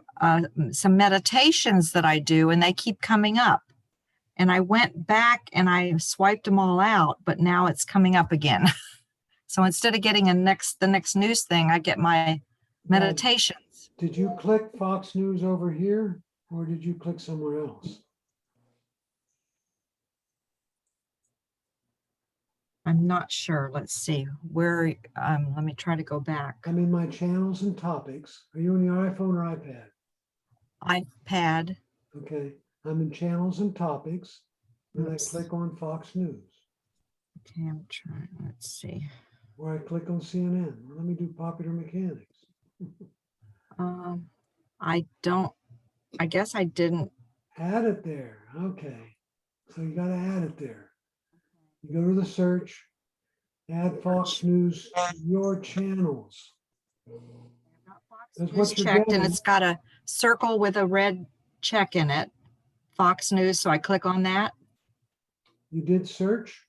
some meditations that I do and they keep coming up. And I went back and I swiped them all out, but now it's coming up again. So instead of getting the next news thing, I get my Now, meditations. did you click Fox News over here or did you click somewhere else? I'm not sure. Let's see where, let me try to go back. I'm in my channels and topics. Are you on your iPhone or iPad? iPad. Okay, I'm in channels and topics. And I Oops. click on Fox News. Okay, I'm trying, let's see. Or I click on CNN. Let me do popular mechanics. I guess I didn't. Add it there. Okay. So you got to add it there. You go to the search, add Fox News to your channels. That's News what you're checked and getting. it's got a circle with a red check in it. Fox News, so I click on that. You did search?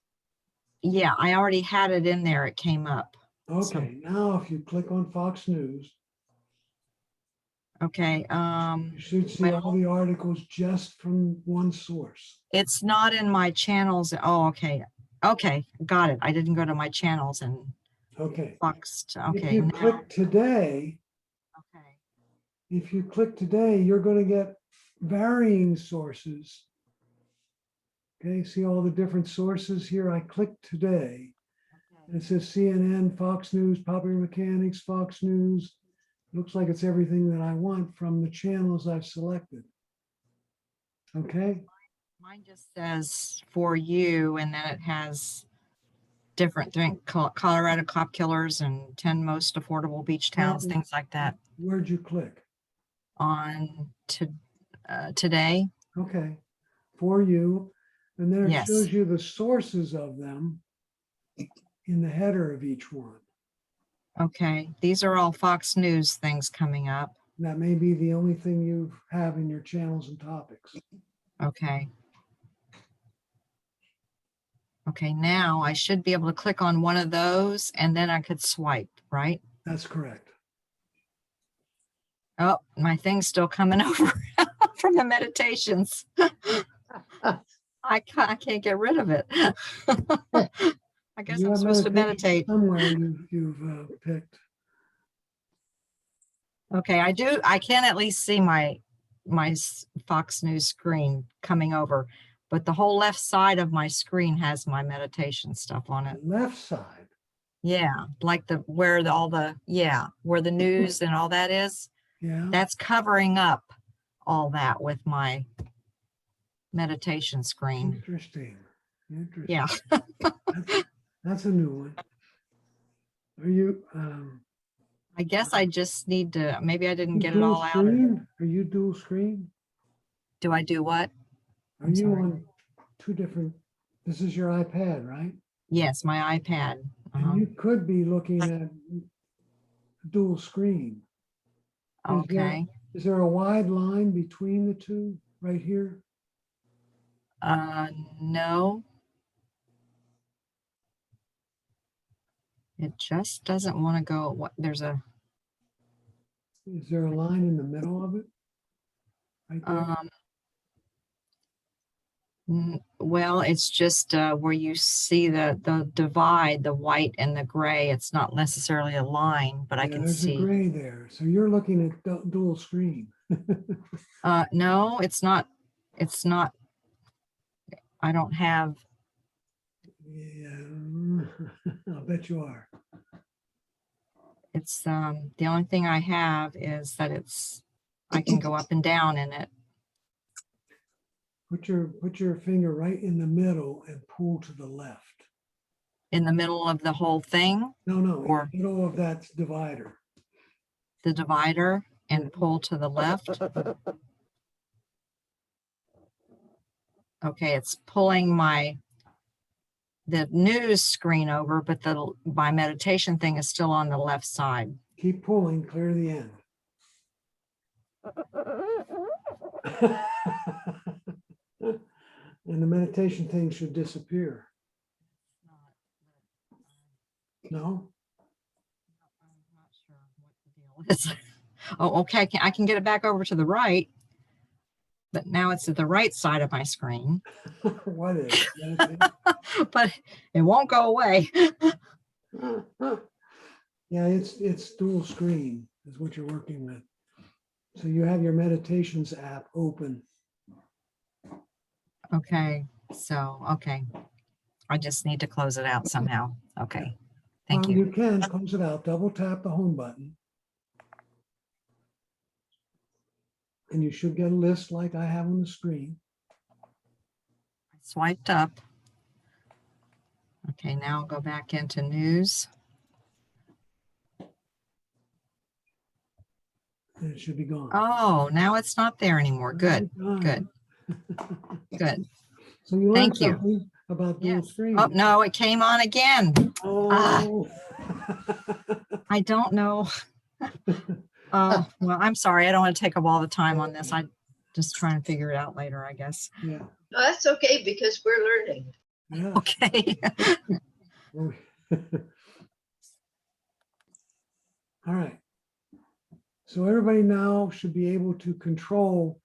Yeah, I already had it in there. It came up. Okay, now if you click on Fox News, Okay, you should see all the articles just from one source. it's not in my channels. Oh, okay. Okay, got it. I didn't go to my channels and Okay. Fox. If Okay, you now, click today, okay. you're going to get varying sources. Okay, see all the different sources here. I click today. And it says CNN, Fox News, Popular Mechanics, Fox News. Looks like it's everything that I want from the channels I've selected. Okay, Mine just says for you, and then it has different things, Colorado cop killers and 10 most affordable beach towns, Well, things like that where'd you click? on today. Okay, for you. And then it Yes. shows you the sources of them in the header of each one. Okay, these are all Fox News things coming up. That may be the only thing you have in your channels and topics. Okay. Okay, now I should be able to click on one of those and then I could swipe, right? That's correct. Oh, my thing's still coming over from the meditations. I can't get rid of it. I guess You I'm have supposed to meditation meditate. somewhere you've picked. Okay, I can at least see my Fox News screen coming over, but the whole left side of my screen has my meditation stuff on it. Left side. Yeah, like where the news and all that is. Yeah. That's covering up all that with my meditation screen. Interesting. Interesting. Yeah. That's a new one. Are you I guess I just need to, maybe I didn't get it dual all out. screen? Are you dual screen? Do I do what? Are I'm you sorry. on two different? This is your iPad, right? Yes, my iPad. And you could be looking at dual screen. Okay. Is there a wide line between the two right here? No. It just doesn't want to go. What? There's a, Is there a line in the middle of it? Right there? well, it's just where you see the divide, the white and the gray. It's not necessarily a line, but I Yeah, can there's a see. gray there. So you're looking at dual screen. No, it's not. It's not. I don't have. Yeah, I'll bet you are. It's, the only thing I have is that I can go up and down in it. Put your finger right in the middle and pull to the left. In the middle of the whole thing, No, in Or- the middle of that divider. the divider, and pull to the left. Okay, it's pulling the news screen over, but my meditation thing is still on the left side. Keep pulling, clear the end. And the meditation thing should disappear. No? Oh, okay, I can get it back over to the right, but now it's at the right side of my screen, What is? but it won't go away. Yeah, it's dual screen is what you're working with. So you have your meditations app open. Okay, okay. I just need to close it out somehow. Okay, thank you. You can close it out, double tap the home button. And you should get a list like I have on the screen. Swiped up. Okay, now I'll go back into news. And it should be gone. Oh, now it's not there anymore. Good, good, good. So you learned Thank you. something about dual Yes. screen. Oh, no, it came on again. Oh. I don't know. Oh, well, I'm sorry. I don't want to take up all the time on this. I just trying to figure it out later, I guess. Yeah, No, that's okay because we're learning. yeah. Okay. All right. So everybody now should be able to control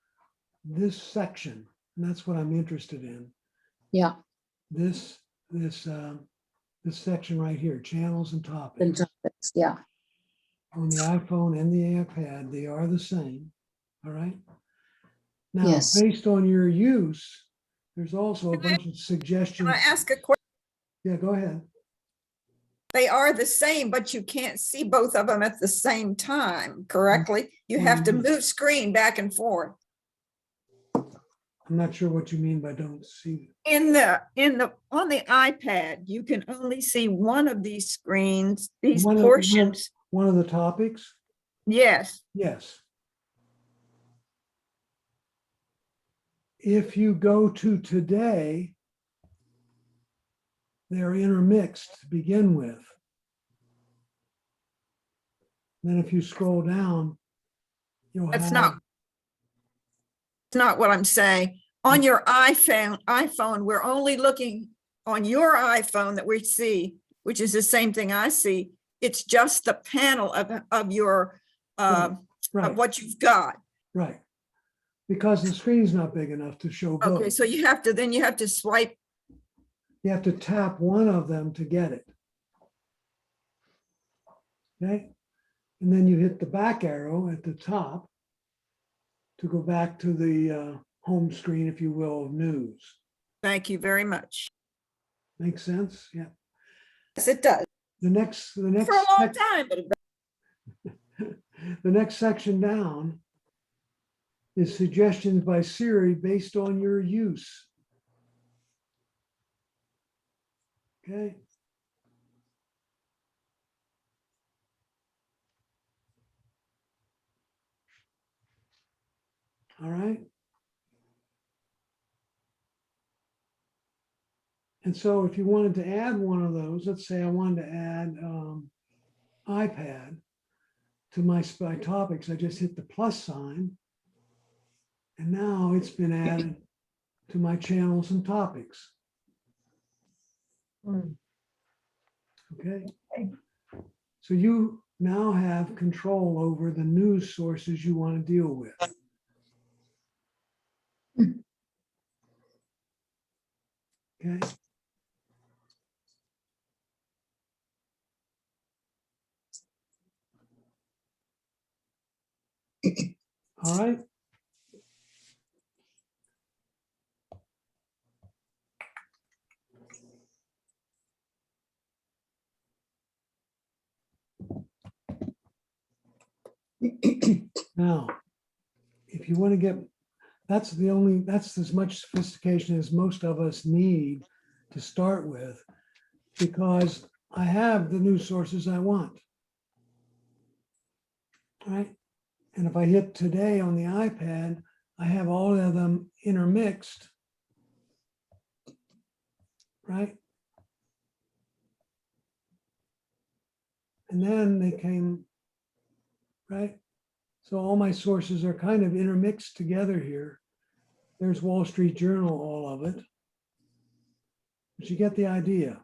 this section, and that's what I'm interested in. Yeah, This section right here, channels and and topics. topics, yeah. On the iPhone and the iPad, they are the same. All right. Now, Yes. based on your use, there's also a bunch of Can suggestions. I ask a question? Yeah, go ahead. They are the same, but you can't see both of them at the same time, correctly? You have to move screen back and forth. I'm not sure what you mean by don't see. On the iPad, you can only see one of these screens, these One of- portions. One of the topics? Yes, Yes. If you go to today, they're intermixed to begin with. Then if you scroll down, you'll that's have. not what I'm saying. On your iPhone, we're only looking on your iPhone that we see, which is the same thing I see. It's just the panel of your, of Right, what you've got. right. Because the screen's not big enough to show both. Okay, so you have to swipe. You have to tap one of them to get it. Okay, and then you hit the back arrow at the top to go back to the home screen, if you will, of news. Thank you very much. Makes sense? Yeah. Yes, it does. The next For a long time, but the next section down is suggestions by Siri based on your use. Okay. All right. And so if you wanted to add one of those, let's say I wanted to add iPad to my topics, I just hit the plus sign. And now it's been added to my channels and topics. Okay. So you now have control over the news sources you want to deal with. Okay. All right. Now, if you want to get, that's as much sophistication as most of us need to start with, because I have the news sources I want. Right? And if I hit today on the iPad, I have all of them intermixed. Right? And then they came, right? So all my sources are kind of intermixed together here. There's Wall Street Journal, all of it. But you get the idea.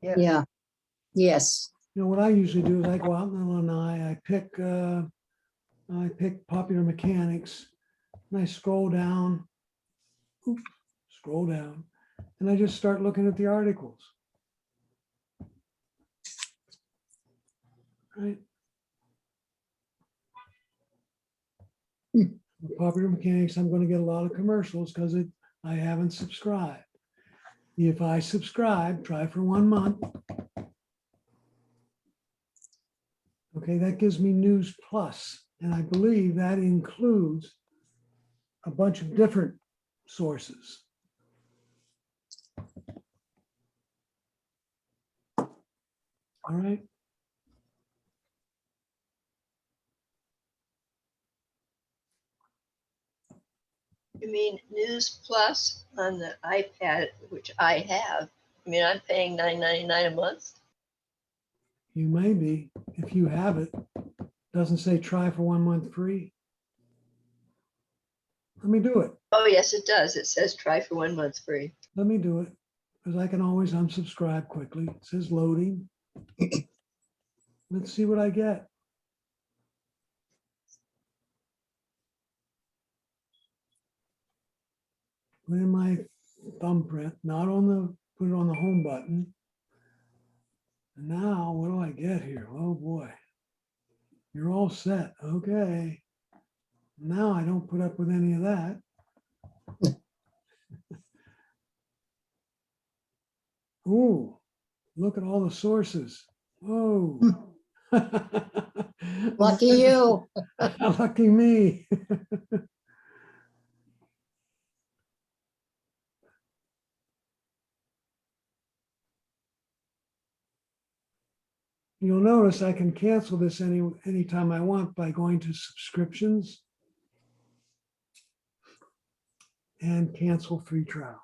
Yeah, yes. You know, what I usually do is I go out in Illinois, I pick Popular Mechanics, and I scroll down, and I just start looking at the articles. Right? With Popular Mechanics, I'm going to get a lot of commercials because I haven't subscribed. If I subscribe, try for 1 month. Okay, that gives me News Plus, and I believe that includes a bunch of different sources. All right. You mean News Plus on the iPad, which I have? I mean, I'm paying $9.99 a month. You may be, if you have it. Doesn't say try for 1 month free. Let me do it. Oh, yes, it does. It says try for 1 month free. Let me do it, because I can always unsubscribe quickly. It says loading. Let's see what I get. Put in my thumbprint, not on the, put it on the home button. And now, what do I get here? Oh boy. You're all set. Okay. Now I don't put up with any of that. Ooh, look at all the sources. Whoa. Lucky you. Lucky me. You'll notice I can cancel this anytime I want by going to subscriptions and cancel free trial.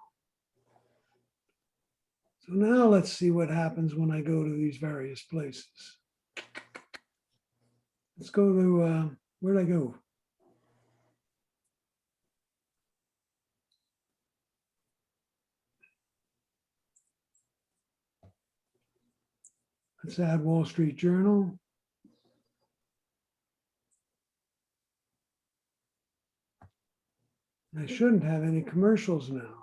So now let's see what happens when I go to these various places. Let's go to, where'd I go? Let's add Wall Street Journal. I shouldn't have any commercials now.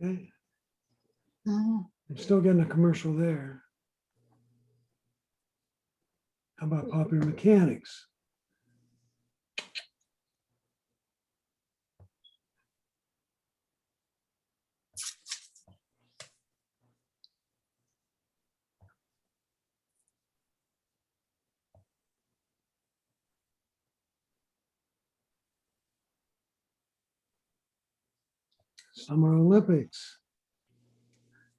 Okay, Oh, I'm still getting a commercial there. How about Popular Mechanics? Summer Olympics.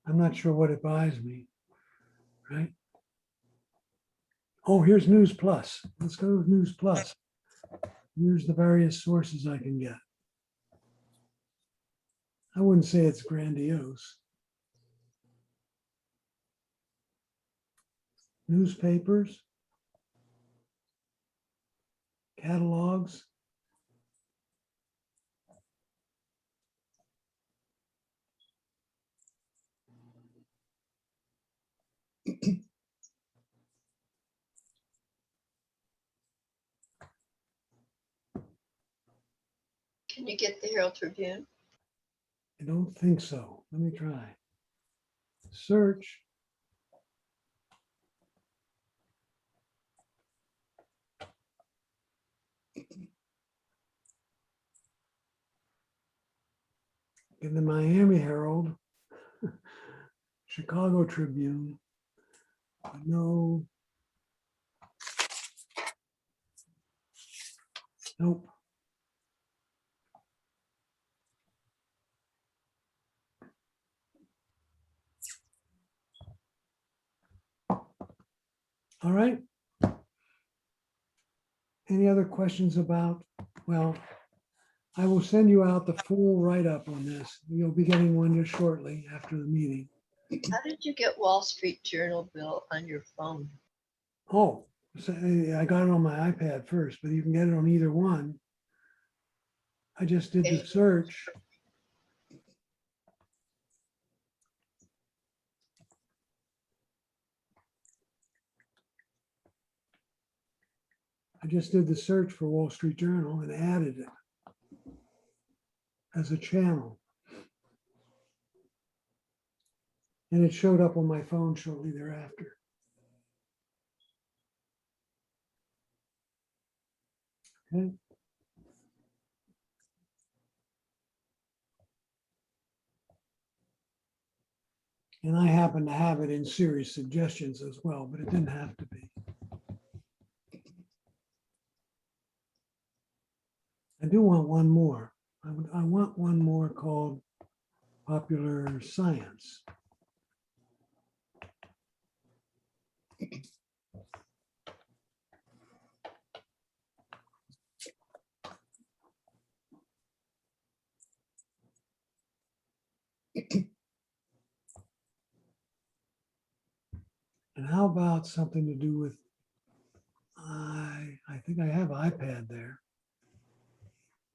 I'm not sure what it buys me, right? Oh, here's News Plus. Let's go with News Plus. Here's the various sources I can get. I wouldn't say it's grandiose. Newspapers, catalogs. Can you get the Herald Tribune? I don't think so. Let me try. Search. Get the Miami Herald, Chicago Tribune. No. Nope. All right. Any other questions about, well, I will send you out the full write-up on this. You'll be getting one just shortly after the meeting. How did you get Wall Street Journal, Bill, on your phone? Oh, so I got it on my iPad first, but you can get it on either one. I just did the Okay. search. I just did the search for Wall Street Journal and added it as a channel. And it showed up on my phone shortly thereafter. Okay. And I happen to have it in Sirius suggestions as well, but it didn't have to be. I do want one more. I want one more called Popular Science. And how about something to do with, I think I have iPad there.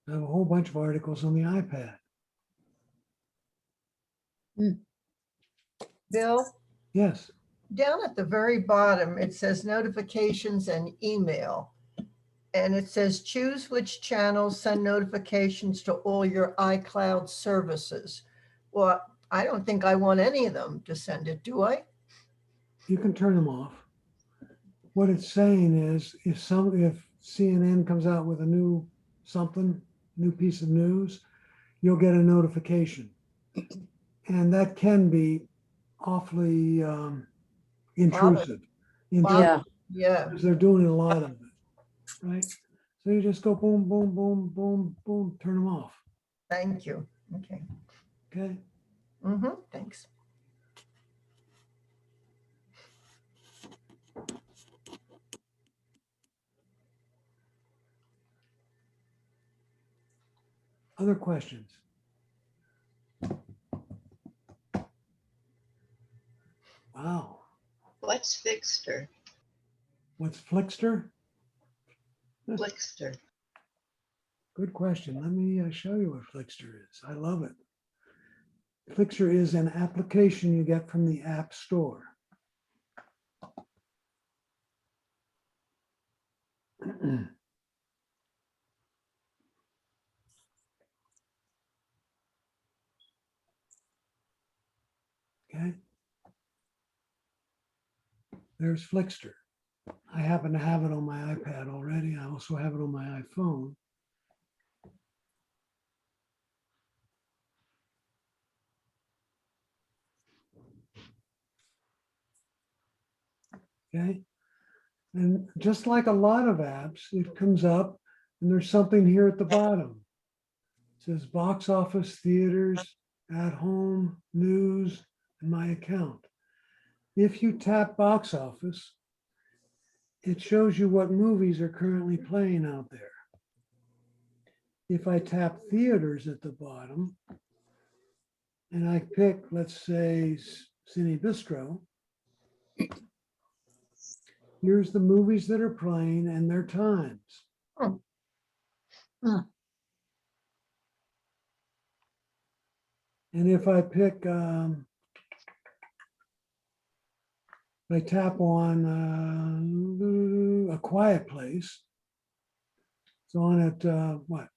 I have a whole bunch of articles on the iPad. Bill, Yes, down at the very bottom, it says notifications and email. And it says choose which channels send notifications to all your iCloud services. Well, I don't think I want any of them to send it, do I? you can turn them off. What it's saying is if CNN comes out with a new piece of news, you'll get a notification. And that can be awfully intrusive. Yeah. Yeah, Because they're doing a lot of it, right? So you just go boom, boom, boom, boom, boom, turn them off, thank you. Okay. okay? Thanks. Other questions? Wow, What's Fixter? what's Flixster? Flixter. Good question. Let me show you what Flixster is. I love it. Flixster is an application you get from the App Store. Okay. There's Flixster. I happen to have it on my iPad already. I also have it on my iPhone. Okay. And just like a lot of apps, it comes up and there's something here at the bottom. It says box office, theaters, at home, news, and my account. If you tap box office, it shows you what movies are currently playing out there. If I tap theaters at the bottom and I pick, let's say, Cine Bistro, here's the movies that are playing and their times. Huh. And if I pick, I tap on A Quiet Place, it's on at what?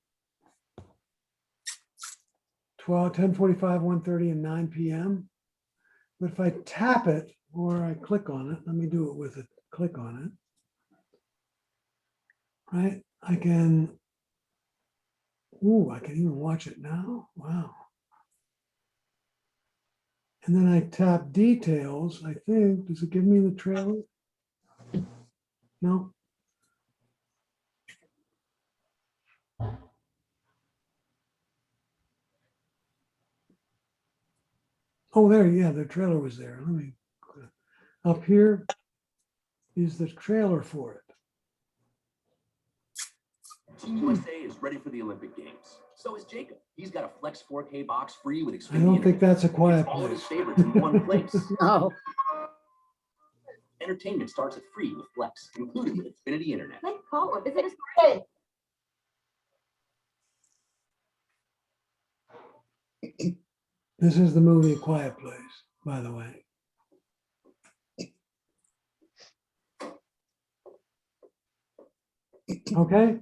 10:45, 1:30, and 9 p.m. But if I tap it or I click on it, let me do it with a click on it, right? I can even watch it now. Wow. And then I tap details, I think. Does it give me the trailer? No? Oh, there, yeah, the trailer was there. Let me, up here is the trailer for it. Team USA is ready for the Olympic Games. So is Jacob. He's got a Flex 4K box free with Xfinity I don't think Internet. that's a quiet It's all of his place. favorites in one place. No. Entertainment starts at free with Flex, included with Xfinity Internet. This is the movie A Quiet Place, by the way. Okay,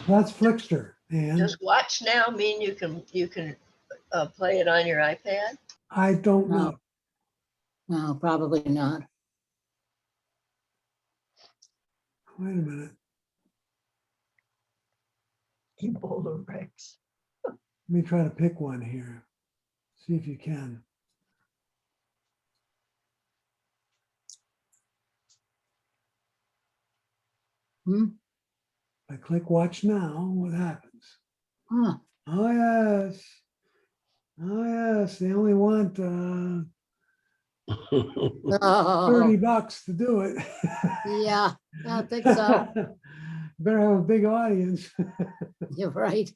that's Flickster. And Does watch now mean you can play it on your iPad? I don't know. No, probably not. Wait a minute. Ebola Rex. Let me try to pick one here. See if you can. Hmm? I click watch now, what happens? Huh. Oh, yes. Oh, yes, they only want Oh, 30 bucks to do it. yeah, I think so. Better have a big audience, You're right.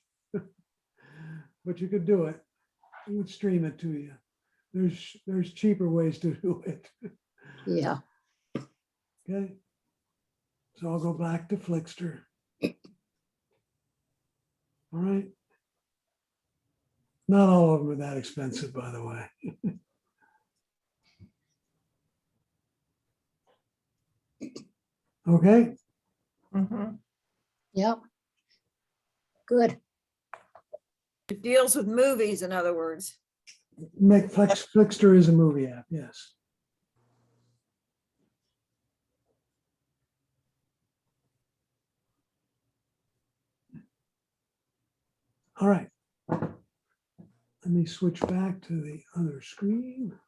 but you could do it. It would stream it to you. There's cheaper ways to do it. Yeah. Okay. So I'll go back to Flickster. All right. Not all of them are that expensive, by the way. Okay. Mhm. Yep. Good. It deals with movies, in other words. Flickster is a movie app, yes. All right. Let me switch back to the other screen.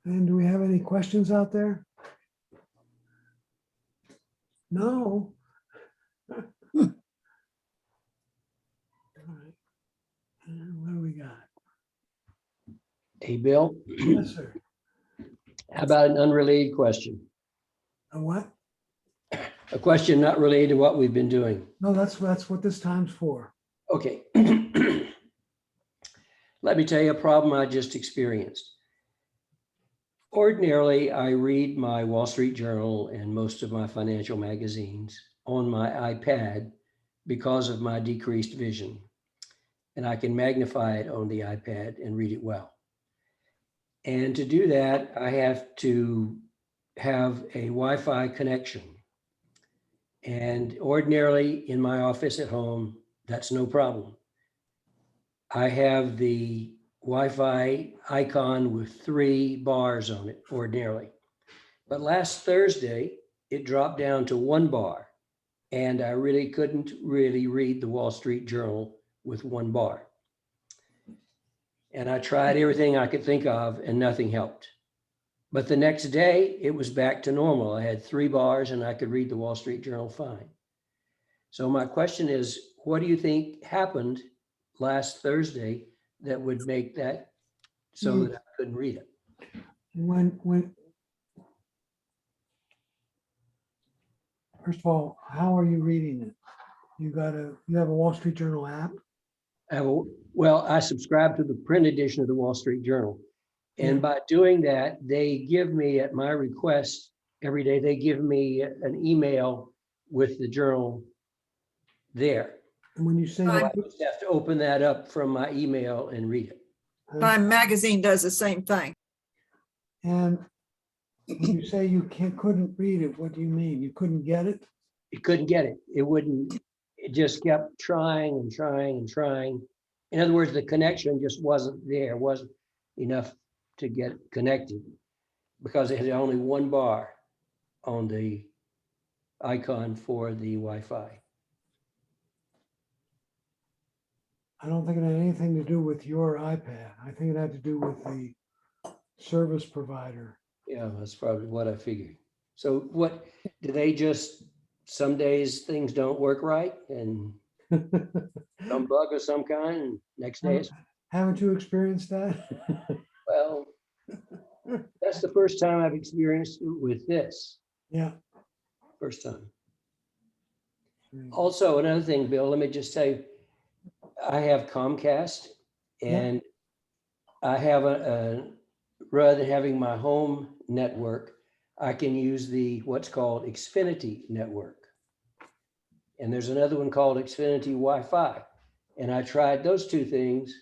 And do we have any questions out there? No. All right. And what do we got? Hey, Bill, Yes, sir. how about an unrelated question? A what? A question not related to what we've been doing. No, that's what this time's for. Okay. Let me tell you a problem I just experienced. Ordinarily, I read my Wall Street Journal and most of my financial magazines on my iPad because of my decreased vision. And I can magnify it on the iPad and read it well. And to do that, I have to have a Wi-Fi connection. And ordinarily in my office at home, that's no problem. I have the Wi-Fi icon with 3 bars on it ordinarily. But last Thursday, it dropped down to 1 bar. And I really couldn't really read the Wall Street Journal with 1 bar. And I tried everything I could think of and nothing helped. But the next day, it was back to normal. I had 3 bars and I could read the Wall Street Journal fine. So my question is, what do you think happened last Thursday that would make that so that I couldn't read it? When first of all, how are you reading it? You have a Wall Street Journal app? Well, I subscribe to the print edition of the Wall Street Journal. And by doing that, they give me, at my request, every day, they give me an email with the journal there. And when you say, So I just have to open that up from my email and read it. Time Magazine does the same thing. and when you say you couldn't read it, what do you mean? You couldn't get it? It couldn't get it. It wouldn't, it just kept trying and trying and trying. In other words, the connection just wasn't there, wasn't enough to get connected because it had only one bar on the icon for the Wi-Fi. I don't think it had anything to do with your iPad. I think it had to do with the service provider. Yeah, that's probably what I figured. So what, do they just, some days things don't work right and some bug of some kind, and next day it's, Haven't you experienced that? well, that's the first time I've experienced it with this, Yeah. first time. Also, another thing, Bill, let me just say, I have Comcast and I have rather than having my home network, I can use the what's called Xfinity network. And there's another one called Xfinity Wi-Fi. And I tried those two things.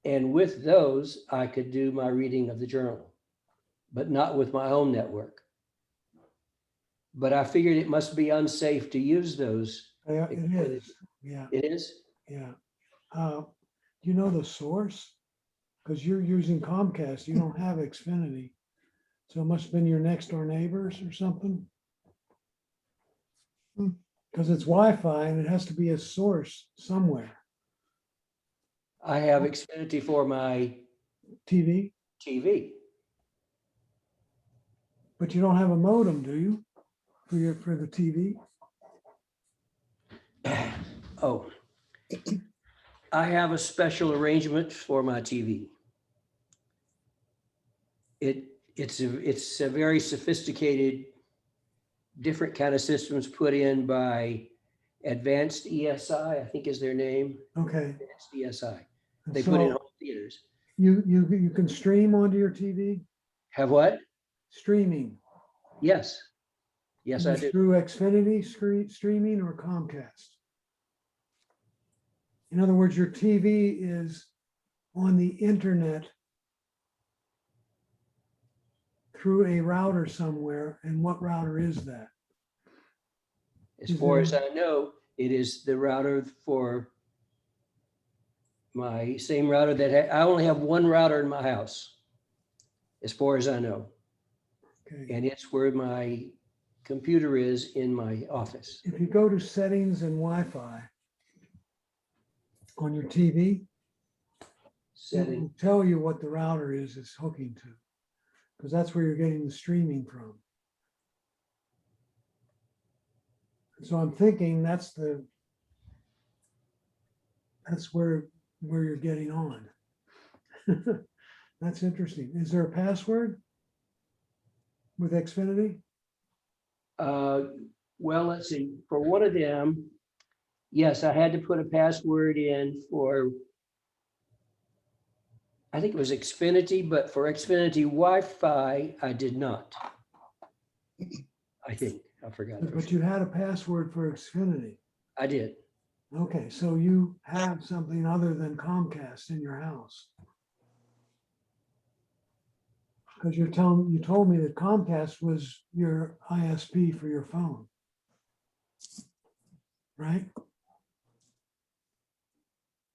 And with those, I could do my reading of the journal, but not with my home network. But I figured it must be unsafe to use those. Yeah, it is. Yeah, It is? yeah. Do you know the source? Because you're using Comcast, you don't have Xfinity. So it must have been your next door neighbors or something. Because it's Wi-Fi and it has to be a source somewhere. I have Xfinity for my TV, TV. but you don't have a modem, do you? For the TV? Oh, I have a special arrangement for my TV. It's a very sophisticated, different kind of systems put in by Advanced ESI, I think is their name. Okay. Advanced ESI. And They put in so home theaters. you can stream onto your TV? Have what? Streaming. Yes. Yes, I Is it do. through Xfinity streaming or Comcast? In other words, your TV is on the internet through a router somewhere, and what router is that? As far as I know, it is the router for my same router that I only have one router in my house, as far as I know. Okay. And it's where my computer is in my office. If you go to settings and Wi-Fi on your TV, it Setting, will tell you what the router is it's hooking to, because that's where you're getting the streaming from. So I'm thinking that's where you're getting on. That's interesting. Is there a password with Xfinity? well, let's see, for one of them, yes, I had to put a password in for, I think it was Xfinity, but for Xfinity Wi-Fi, I did not. I think, I forgot. But you had a password for Xfinity. I did. Okay, so you have something other than Comcast in your house. Because you told me that Comcast was your ISP for your phone. Right?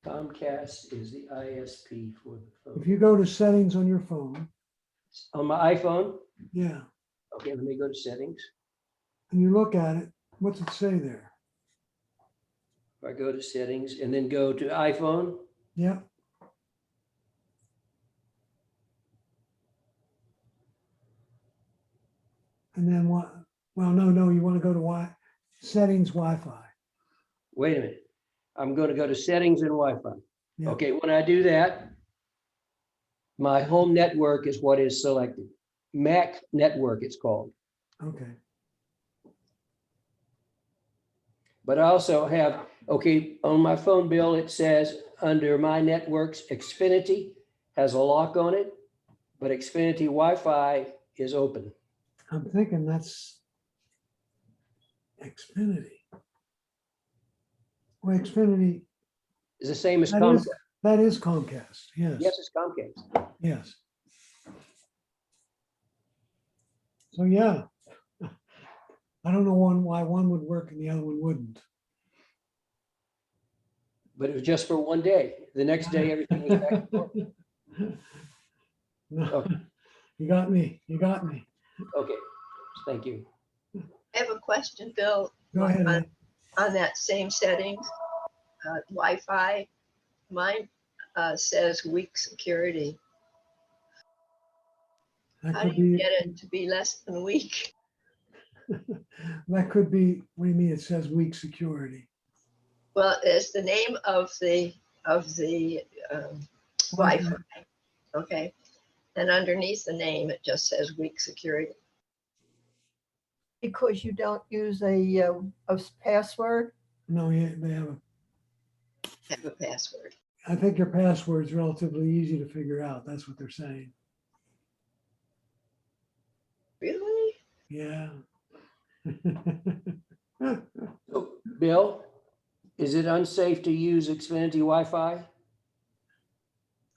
Comcast is the ISP for the phone. If you go to settings on your phone, On my iPhone, yeah, okay, let me go to settings. and you look at it, what's it say there? If I go to settings and then go to iPhone, Yeah. And then what? Well, no, you want to go to settings Wi-Fi. wait a minute. I'm going to go to settings and Wi-Fi. Yeah. Okay, when I do that, my home network is what is selected. Mac network, it's called. Okay. But I also have, okay, on my phone bill, it says under my networks, Xfinity has a lock on it, but Xfinity Wi-Fi is open. I'm thinking that's Xfinity. Well, Xfinity, It's the same as that Comcast. is Comcast. Yes. Yes, it's Comcast. Yes. So yeah, I don't know why one would work and the other one wouldn't. but it was just for one day. The next day, everything was back to normal. No, Okay. you got me. You got me. Okay, thank you. I have a question, Bill. Go ahead, on- Ed. On that same settings, Wi-Fi, mine says weak security. That How do could you be, get it to be less than weak? that could be, what do you mean? It says weak security. Well, it's the name of the Wi-Fi, okay? And underneath the name, it just says weak security. Because you don't use a password? No, yeah, they have a, Have a password. I think your password's relatively easy to figure out. That's what they're saying. Really? Yeah. So, Bill, is it unsafe to use Xfinity Wi-Fi?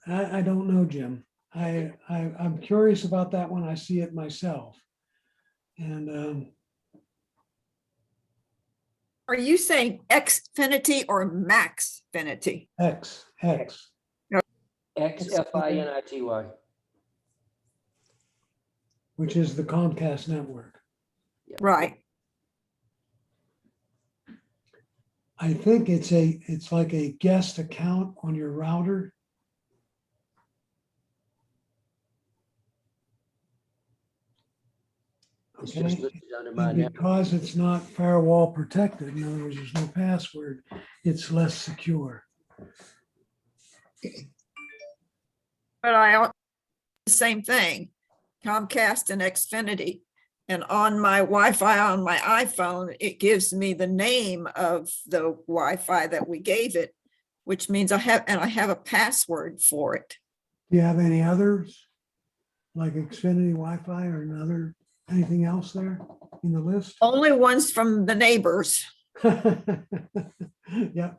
I don't know, Jim. I'm curious about that when I see it myself. And Are you saying Xfinity or Maxfinity? X. XFINITY. Which is the Comcast network. Right. I think it's like a guest account on your router. It's Okay, just listed under my and name. because it's not firewall protected, in other words, there's no password, it's less secure. But the same thing, Comcast and Xfinity. And on my Wi-Fi on my iPhone, it gives me the name of the Wi-Fi that we gave it, which means I have a password for it. Do you have any others? Like Xfinity Wi-Fi or anything else there in the list? Only ones from the neighbors. Yeah,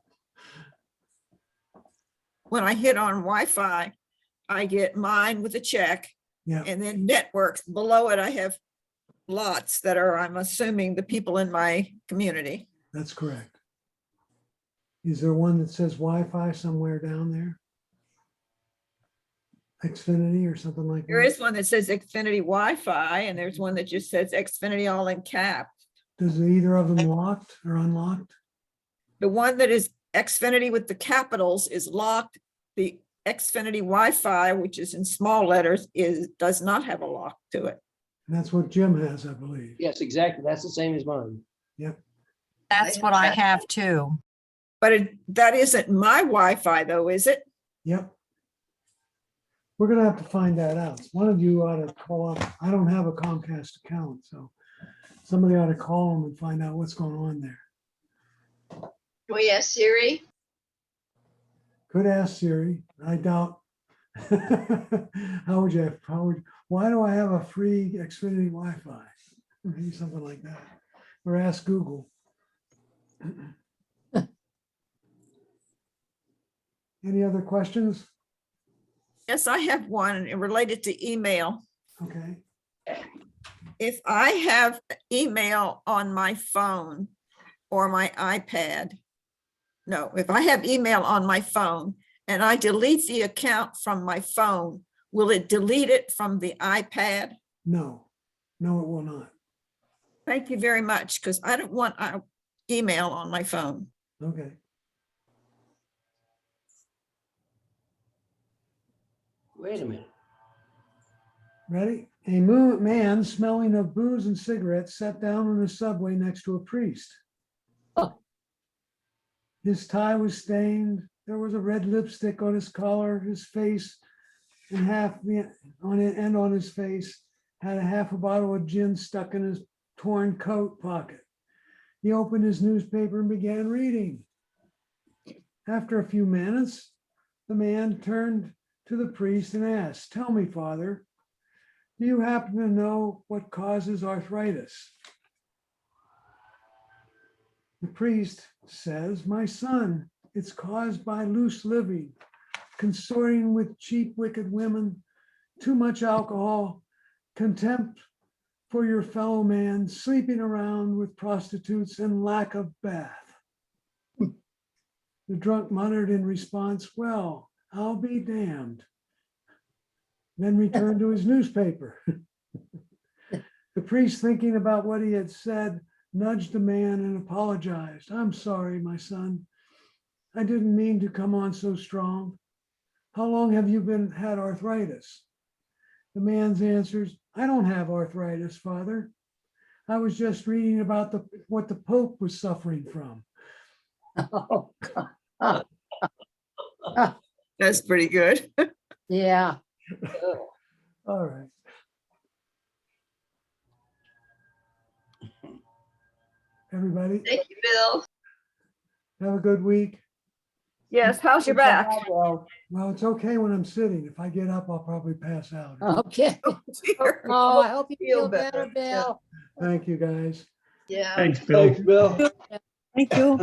When I hit on Wi-Fi, I get mine with a check. yeah, And then networks below it, I have lots that are, I'm assuming, the people in my community. that's correct. Is there one that says Wi-Fi somewhere down there? Xfinity or something like There that? is one that says Xfinity Wi-Fi, and there's one that just says Xfinity all in cap. Does either of them locked or unlocked? The one that is Xfinity with the capitals is locked. The Xfinity Wi-Fi, which is in small letters, does not have a lock to it. And that's what Jim has, I believe. Yes, exactly. That's the same as mine. Yep, That's what I have too. But that isn't my Wi-Fi though, is it? yep. We're gonna have to find that out. One of you ought to call up. I don't have a Comcast account, so somebody ought to call them and find out what's going on there. Can we ask Siri? Could ask Siri. I doubt. Howard, why do I have a free Xfinity Wi-Fi? Maybe something like that. Or ask Google. Any other questions? Yes, I have one related to email. Okay, If I have email on my phone or my iPad, no, if I have email on my phone and I delete the account from my phone, will it delete it from the iPad? no, it will not. Thank you very much, because I don't want email on my phone. Okay. Wait a minute. Ready? A man smelling of booze and cigarettes sat down on a subway next to a priest. Oh. His tie was stained. There was a red lipstick on his collar. His face and on his face had a half a bottle of gin stuck in his torn coat pocket. He opened his newspaper and began reading. After a few minutes, the man turned to the priest and asked, "Tell me, Father, do you happen to know what causes arthritis?" The priest says, "My son, it's caused by loose living, consorting with cheap, wicked women, too much alcohol, contempt for your fellow man, sleeping around with prostitutes, and lack of bath." The drunk muttered in response, "Well, I'll be damned." Then returned to his newspaper. The priest, thinking about what he had said, nudged the man and apologized. "I'm sorry, my son. I didn't mean to come on so strong. How long have you had arthritis?" The man's answers, "I don't have arthritis, Father. I was just reading about what the Pope was suffering from." Oh, God. That's pretty good. Yeah. All right. Everybody, Thank you, Bill. have a good week. Yes, how's your back? Well, Well, it's okay when I'm sitting. If I get up, I'll probably pass out. okay. Dear. Oh, I hope you Feel feel better, better, yeah. Bill. Thank you, guys. Yeah, Thanks, Bill. Thank you.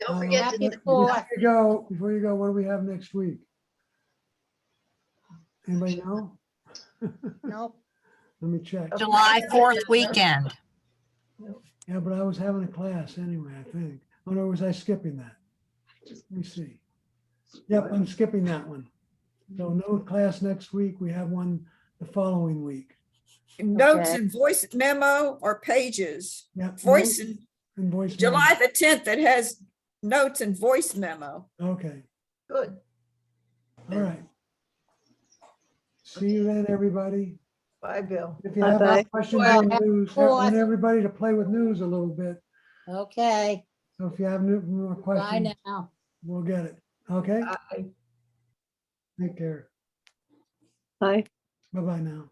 don't forget to Happy get Fourth. Before you go, what do we have next week? Anybody know? Nope. Let me check. July 4th weekend. Yeah, but I was having a class anyway, I think. Oh, no, was I skipping that? Let me see. Yep, I'm skipping that one. So no class next week. We have one the following week. Notes Okay. and voice memo or pages. Yep. Voice note and and voice. July the 10th, that has notes and voice memo. memo. Okay, Good. all right. See you then, everybody. Bye, Bill. If you have any Bye-bye. questions Well, on happy news, I Fourth. want everybody to play with news a little bit. Okay. So if you have more Bye questions, now. we'll get it. Okay, Bye. take care. Bye. Bye-bye now.